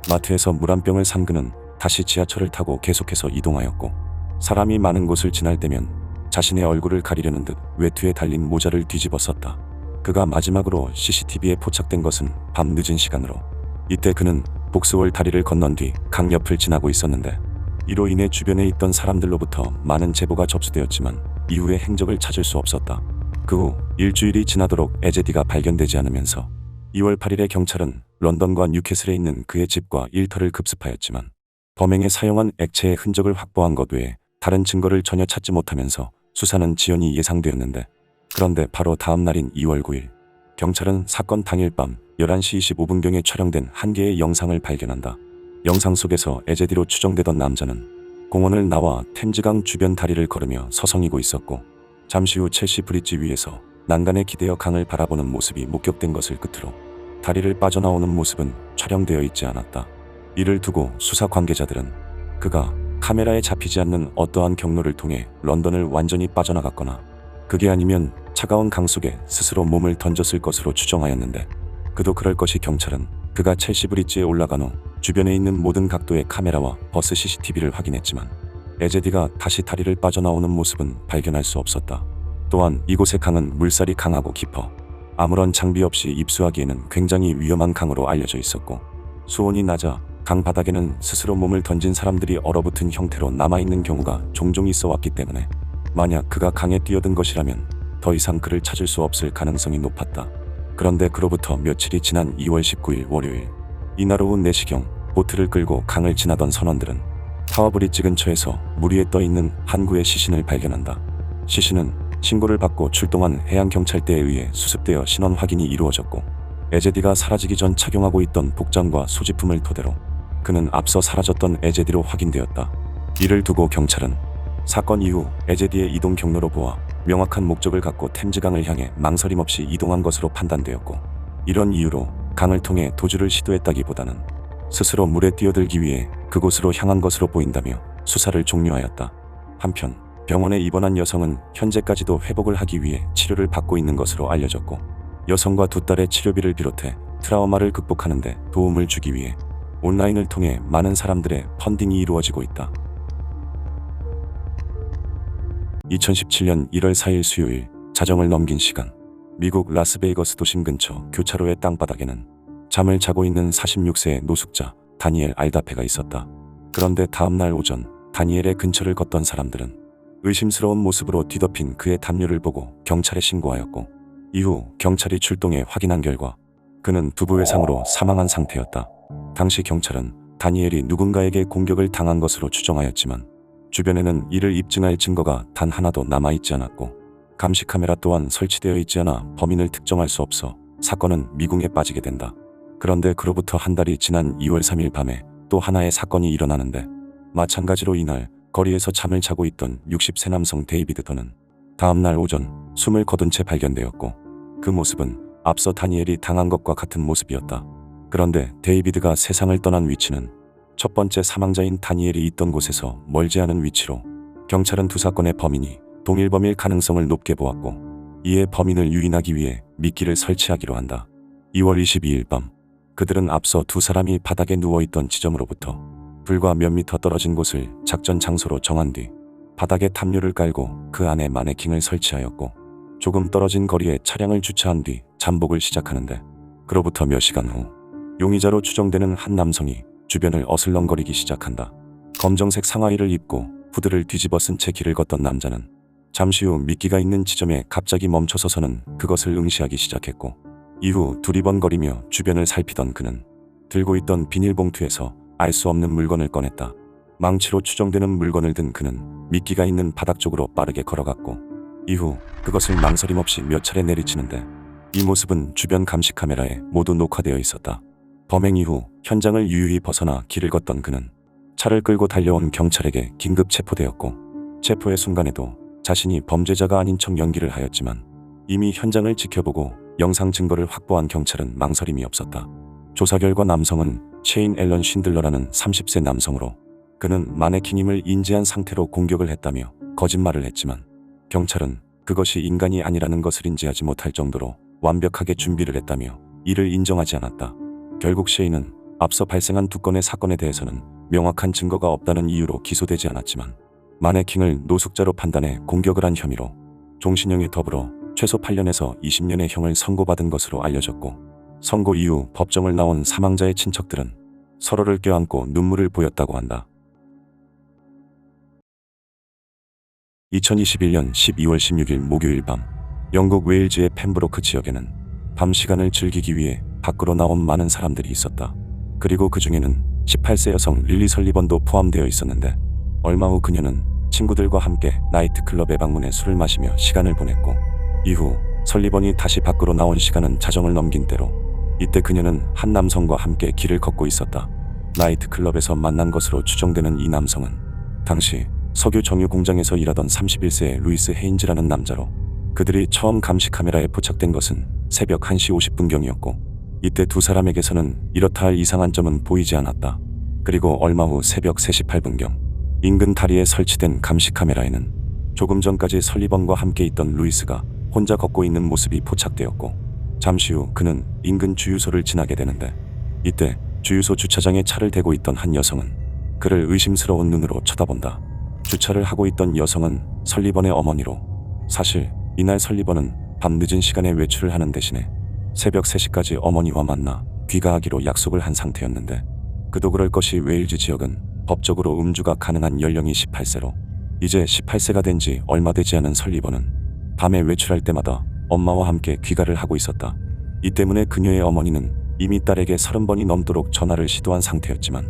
마트에서 물 한 병을 산 그는 다시 지하철을 타고 계속해서 이동하였고, 사람이 많은 곳을 지날 때면 자신의 얼굴을 가리려는 듯 외투에 달린 모자를 뒤집어 썼다. 그가 마지막으로 CCTV에 포착된 것은 밤 늦은 시간으로, 이때 그는 복스월 다리를 건넌 뒤 강 옆을 지나고 있었는데, 이로 인해 주변에 있던 사람들로부터 많은 제보가 접수되었지만 이후의 행적을 찾을 수 없었다. 그 후 일주일이 지나도록 에제디가 발견되지 않으면서 2월 8일에 경찰은 런던과 뉴캐슬에 있는 그의 집과 일터를 급습하였지만, 범행에 사용한 액체의 흔적을 확보한 것 외에 다른 증거를 전혀 찾지 못하면서 수사는 지연이 예상되었는데, 그런데 바로 다음 날인 2월 9일, 경찰은 사건 당일 밤 11시 25분경에 촬영된 한 개의 영상을 발견한다. 영상 속에서 에제디로 추정되던 남자는 공원을 나와 템즈강 주변 다리를 걸으며 서성이고 있었고, 잠시 후 첼시 브릿지 위에서 난간에 기대어 강을 바라보는 모습이 목격된 것을 끝으로 다리를 빠져나오는 모습은 촬영되어 있지 않았다. 이를 두고 수사 관계자들은 그가 카메라에 잡히지 않는 어떠한 경로를 통해 런던을 완전히 빠져나갔거나, 그게 아니면 차가운 강 속에 스스로 몸을 던졌을 것으로 추정하였는데, 그도 그럴 것이 경찰은 그가 첼시 브릿지에 올라간 후 주변에 있는 모든 각도의 카메라와 버스 CCTV를 확인했지만 에제디가 다시 다리를 빠져나오는 모습은 발견할 수 없었다. 또한 이곳의 강은 물살이 강하고 깊어 아무런 장비 없이 입수하기에는 굉장히 위험한 강으로 알려져 있었고, 수온이 낮아 강 바닥에는 스스로 몸을 던진 사람들이 얼어붙은 형태로 남아있는 경우가 종종 있어 왔기 때문에 만약 그가 강에 뛰어든 것이라면 더 이상 그를 찾을 수 없을 가능성이 높았다. 그런데 그로부터 며칠이 지난 2월 19일 월요일, 이날 오후 4시경 보트를 끌고 강을 지나던 선원들은 타워브릿지 근처에서 물 위에 떠있는 한 구의 시신을 발견한다. 시신은 신고를 받고 출동한 해양경찰대에 의해 수습되어 신원 확인이 이루어졌고, 에제디가 사라지기 전 착용하고 있던 복장과 소지품을 토대로 그는 앞서 사라졌던 에제디로 확인되었다. 이를 두고 경찰은 사건 이후 에제디의 이동 경로로 보아 명확한 목적을 갖고 템즈강을 향해 망설임 없이 이동한 것으로 판단되었고, 이런 이유로 강을 통해 도주를 시도했다기보다는 스스로 물에 뛰어들기 위해 그곳으로 향한 것으로 보인다며 수사를 종료하였다. 한편 병원에 입원한 여성은 현재까지도 회복을 하기 위해 치료를 받고 있는 것으로 알려졌고, 여성과 두 딸의 치료비를 비롯해 트라우마를 극복하는 데 도움을 주기 위해 온라인을 통해 많은 사람들의 펀딩이 이루어지고 있다. 2017년 1월 4일 수요일, 자정을 넘긴 시간, 미국 라스베이거스 도심 근처 교차로의 땅바닥에는 잠을 자고 있는 46세의 노숙자 다니엘 알다페가 있었다. 그런데 다음날 오전, 다니엘의 근처를 걷던 사람들은 의심스러운 모습으로 뒤덮인 그의 담요를 보고 경찰에 신고하였고, 이후 경찰이 출동해 확인한 결과 그는 두부외상으로 사망한 상태였다. 당시 경찰은 다니엘이 누군가에게 공격을 당한 것으로 추정하였지만 주변에는 이를 입증할 증거가 단 하나도 남아있지 않았고, 감시 카메라 또한 설치되어 있지 않아 범인을 특정할 수 없어 사건은 미궁에 빠지게 된다. 그런데 그로부터 한 달이 지난 2월 3일 밤에 또 하나의 사건이 일어나는데, 마찬가지로 이날 거리에서 잠을 자고 있던 60세 남성 데이비드 더는 다음날 오전 숨을 거둔 채 발견되었고 그 모습은 앞서 다니엘이 당한 것과 같은 모습이었다. 그런데 데이비드가 세상을 떠난 위치는 첫 번째 사망자인 다니엘이 있던 곳에서 멀지 않은 위치로 경찰은 두 사건의 범인이 동일 범일 가능성을 높게 보았고 이에 범인을 유인하기 위해 미끼를 설치하기로 한다. 2월 22일 밤 그들은 앞서 두 사람이 바닥에 누워있던 지점으로부터 불과 몇 미터 떨어진 곳을 작전 장소로 정한 뒤 바닥에 탑류를 깔고 그 안에 마네킹을 설치하였고 조금 떨어진 거리에 차량을 주차한 뒤 잠복을 시작하는데 그로부터 몇 시간 후 용의자로 추정되는 한 남성이 주변을 어슬렁거리기 시작한다. 검정색 상하의를 입고 후드를 뒤집어 쓴 채 길을 걷던 남자는 잠시 후 미끼가 있는 지점에 갑자기 멈춰서서는 그것을 응시하기 시작했고 이후 두리번거리며 주변을 살피던 그는 들고 있던 비닐봉투에서 알 수 없는 물건을 꺼냈다. 망치로 추정되는 물건을 든 그는 미끼가 있는 바닥 쪽으로 빠르게 걸어갔고 이후 그것을 망설임 없이 몇 차례 내리치는데 이 모습은 주변 감시 카메라에 모두 녹화되어 있었다. 범행 이후 현장을 유유히 벗어나 길을 걷던 그는 차를 끌고 달려온 경찰에게 긴급 체포되었고 체포의 순간에도 자신이 범죄자가 아닌 척 연기를 하였지만 이미 현장을 지켜보고 영상 증거를 확보한 경찰은 망설임이 없었다. 조사 결과 남성은 셰인 앨런 쉰들러라는 30세 남성으로 그는 마네킹임을 인지한 상태로 공격을 했다며 거짓말을 했지만 경찰은 그것이 인간이 아니라는 것을 인지하지 못할 정도로 완벽하게 준비를 했다며 이를 인정하지 않았다. 결국 셰인은 앞서 발생한 두 건의 사건에 대해서는 명확한 증거가 없다는 이유로 기소되지 않았지만 마네킹을 노숙자로 판단해 공격을 한 혐의로 종신형에 더불어 최소 8년에서 20년의 형을 선고받은 것으로 알려졌고 선고 이후 법정을 나온 사망자의 친척들은 서로를 껴안고 눈물을 보였다고 한다. 2021년 12월 16일 목요일 밤 영국 웨일즈의 펜브로크 지역에는 밤 시간을 즐기기 위해 밖으로 나온 많은 사람들이 있었다. 그리고 그 중에는 18세 여성 릴리 설리번도 포함되어 있었는데 얼마 후 그녀는 친구들과 함께 나이트클럽에 방문해 술을 마시며 시간을 보냈고 이후 설리번이 다시 밖으로 나온 시간은 자정을 넘긴 때로 이때 그녀는 한 남성과 함께 길을 걷고 있었다. 나이트클럽에서 만난 것으로 추정되는 이 남성은 당시 석유 정유 공장에서 일하던 31세의 루이스 헤인즈라는 남자로 그들이 처음 감시 카메라에 포착된 것은 새벽 1시 50분경이었고 이때 두 사람에게서는 이렇다 할 이상한 점은 보이지 않았다. 그리고 얼마 후 새벽 3시 8분경 인근 다리에 설치된 감시 카메라에는 조금 전까지 설리번과 함께 있던 루이스가 혼자 걷고 있는 모습이 포착되었고 잠시 후 그는 인근 주유소를 지나게 되는데 이때 주유소 주차장에 차를 대고 있던 한 여성은 그를 의심스러운 눈으로 쳐다본다. 주차를 하고 있던 여성은 설리번의 어머니로 사실 이날 설리번은 밤 늦은 시간에 외출을 하는 대신에 새벽 3시까지 어머니와 만나 귀가하기로 약속을 한 상태였는데 그도 그럴 것이 웨일즈 지역은 법적으로 음주가 가능한 연령이 18세로 이제 18세가 된 지 얼마 되지 않은 설리번은 밤에 외출할 때마다 엄마와 함께 귀가를 하고 있었다. 이 때문에 그녀의 어머니는 이미 딸에게 30번이 넘도록 전화를 시도한 상태였지만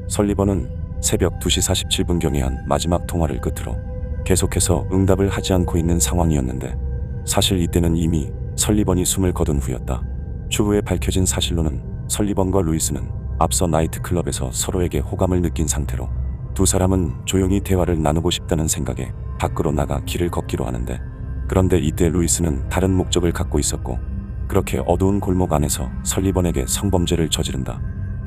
설리번은 새벽 2시 47분경에 한 마지막 통화를 끝으로 계속해서 응답을 하지 않고 있는 상황이었는데 사실 이때는 이미 설리번이 숨을 거둔 후였다. 추후에 밝혀진 사실로는 설리번과 루이스는 앞서 나이트클럽에서 서로에게 호감을 느낀 상태로 두 사람은 조용히 대화를 나누고 싶다는 생각에 밖으로 나가 길을 걷기로 하는데 그런데 이때 루이스는 다른 목적을 갖고 있었고 그렇게 어두운 골목 안에서 설리번에게 성범죄를 저지른다.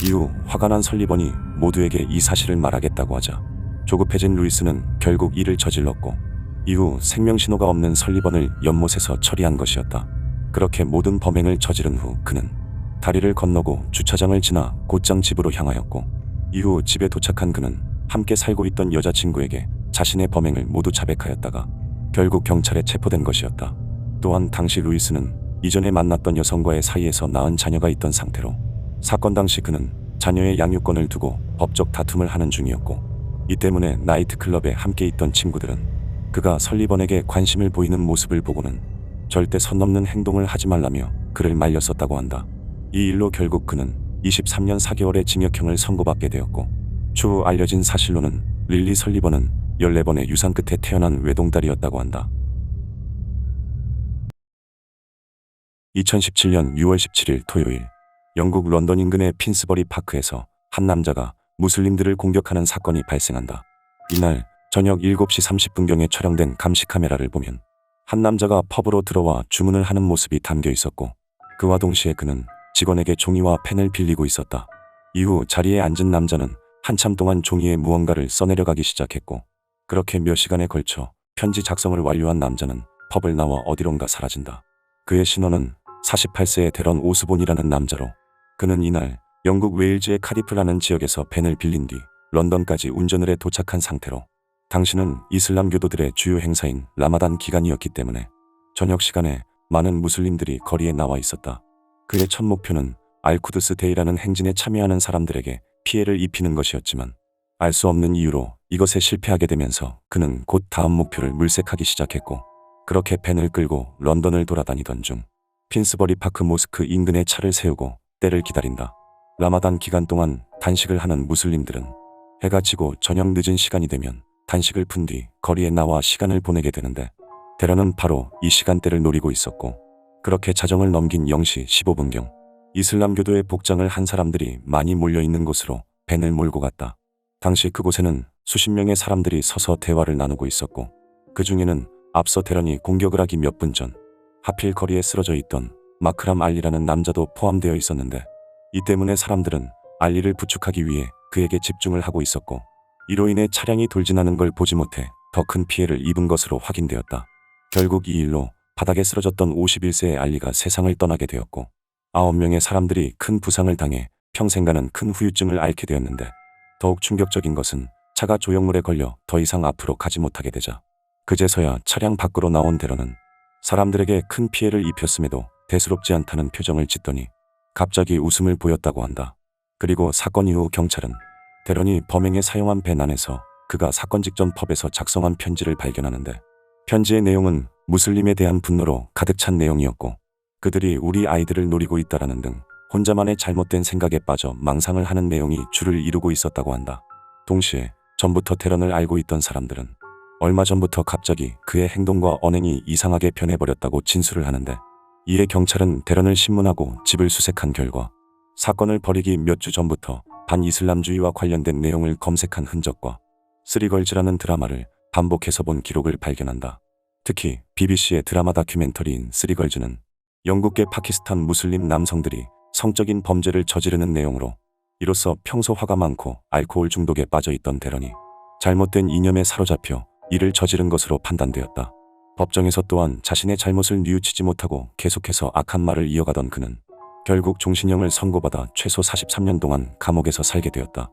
이후 화가 난 설리번이 모두에게 이 사실을 말하겠다고 하자 조급해진 루이스는 결국 이를 저질렀고 이후 생명신호가 없는 설리번을 연못에서 처리한 것이었다. 그렇게 모든 범행을 저지른 후 그는 다리를 건너고 주차장을 지나 곧장 집으로 향하였고 이후 집에 도착한 그는 함께 살고 있던 여자친구에게 자신의 범행을 모두 자백하였다가 결국 경찰에 체포된 것이었다. 또한 당시 루이스는 이전에 만났던 여성과의 사이에서 낳은 자녀가 있던 상태로 사건 당시 그는 자녀의 양육권을 두고 법적 다툼을 하는 중이었고 이 때문에 나이트클럽에 함께 있던 친구들은 그가 설리번에게 관심을 보이는 모습을 보고는 절대 선 넘는 행동을 하지 말라며 그를 말렸었다고 한다. 이 일로 결국 그는 23년 4개월의 징역형을 선고받게 되었고 추후 알려진 사실로는 릴리 설리번은 14번의 유산 끝에 태어난 외동딸이었다고 한다. 2017년 6월 17일 토요일 영국 런던 인근의 핀스버리 파크에서 한 남자가 무슬림들을 공격하는 사건이 발생한다. 이날 저녁 7시 30분경에 촬영된 감시 카메라를 보면 한 남자가 펍으로 들어와 주문을 하는 모습이 담겨 있었고 그와 동시에 그는 직원에게 종이와 펜을 빌리고 있었다. 이후 자리에 앉은 남자는 한참 동안 종이에 무언가를 써내려가기 시작했고 그렇게 몇 시간에 걸쳐 편지 작성을 완료한 남자는 펍을 나와 어디론가 사라진다. 그의 신원은 48세의 데런 오스본이라는 남자로 그는 이날 영국 웨일즈의 카디프라는 지역에서 벤을 빌린 뒤 런던까지 운전을 해 도착한 상태로 당시는 이슬람 교도들의 주요 행사인 라마단 기간이었기 때문에 저녁 시간에 많은 무슬림들이 거리에 나와 있었다. 그의 첫 목표는 알쿠드스 데이라는 행진에 참여하는 사람들에게 피해를 입히는 것이었지만 알 수 없는 이유로 이것에 실패하게 되면서 그는 곧 다음 목표를 물색하기 시작했고 그렇게 벤을 끌고 런던을 돌아다니던 중 핀스버리 파크 모스크 인근에 차를 세우고 때를 기다린다. 라마단 기간 동안 단식을 하는 무슬림들은 해가 지고 저녁 늦은 시간이 되면 단식을 푼 뒤 거리에 나와 시간을 보내게 되는데 데런은 바로 이 시간대를 노리고 있었고 그렇게 자정을 넘긴 0시 15분경 이슬람교도의 복장을 한 사람들이 많이 몰려있는 곳으로 벤을 몰고 갔다. 당시 그곳에는 수십 명의 사람들이 서서 대화를 나누고 있었고 그 중에는 앞서 데런이 공격을 하기 몇 분 전 하필 거리에 쓰러져 있던 마크람 알리라는 남자도 포함되어 있었는데 이 때문에 사람들은 알리를 부축하기 위해 그에게 집중을 하고 있었고 이로 인해 차량이 돌진하는 걸 보지 못해 더 큰 피해를 입은 것으로 확인되었다. 결국 이 일로 바닥에 쓰러졌던 51세의 알리가 세상을 떠나게 되었고 9명의 사람들이 큰 부상을 당해 평생 가는 큰 후유증을 앓게 되었는데 더욱 충격적인 것은 차가 조형물에 걸려 더 이상 앞으로 가지 못하게 되자 그제서야 차량 밖으로 나온 데런은 사람들에게 큰 피해를 입혔음에도 대수롭지 않다는 표정을 짓더니 갑자기 웃음을 보였다고 한다. 그리고 사건 이후 경찰은 데런이 범행에 사용한 벤 안에서 그가 사건 직전 펍에서 작성한 편지를 발견하는데 편지의 내용은 무슬림에 대한 분노로 가득 찬 내용이었고 그들이 우리 아이들을 노리고 있다라는 등 혼자만의 잘못된 생각에 빠져 망상을 하는 내용이 줄을 이루고 있었다고 한다. 동시에 전부터 데런을 알고 있던 사람들은 얼마 전부터 갑자기 그의 행동과 언행이 이상하게 변해버렸다고 진술을 하는데 이에 경찰은 데런을 신문하고 집을 수색한 결과 사건을 벌이기 몇 주 전부터 반이슬람주의와 관련된 내용을 검색한 흔적과 쓰리걸즈라는 드라마를 반복해서 본 기록을 발견한다. 특히 BBC의 드라마 다큐멘터리인 쓰리걸즈는 영국계 파키스탄 무슬림 남성들이 성적인 범죄를 저지르는 내용으로 이로써 평소 화가 많고 알코올 중독에 빠져있던 데런이 잘못된 이념에 사로잡혀 이를 저지른 것으로 판단되었다. 법정에서 또한 자신의 잘못을 뉘우치지 못하고 계속해서 악한 말을 이어가던 그는 결국 종신형을 선고받아 최소 43년 동안 감옥에서 살게 되었다.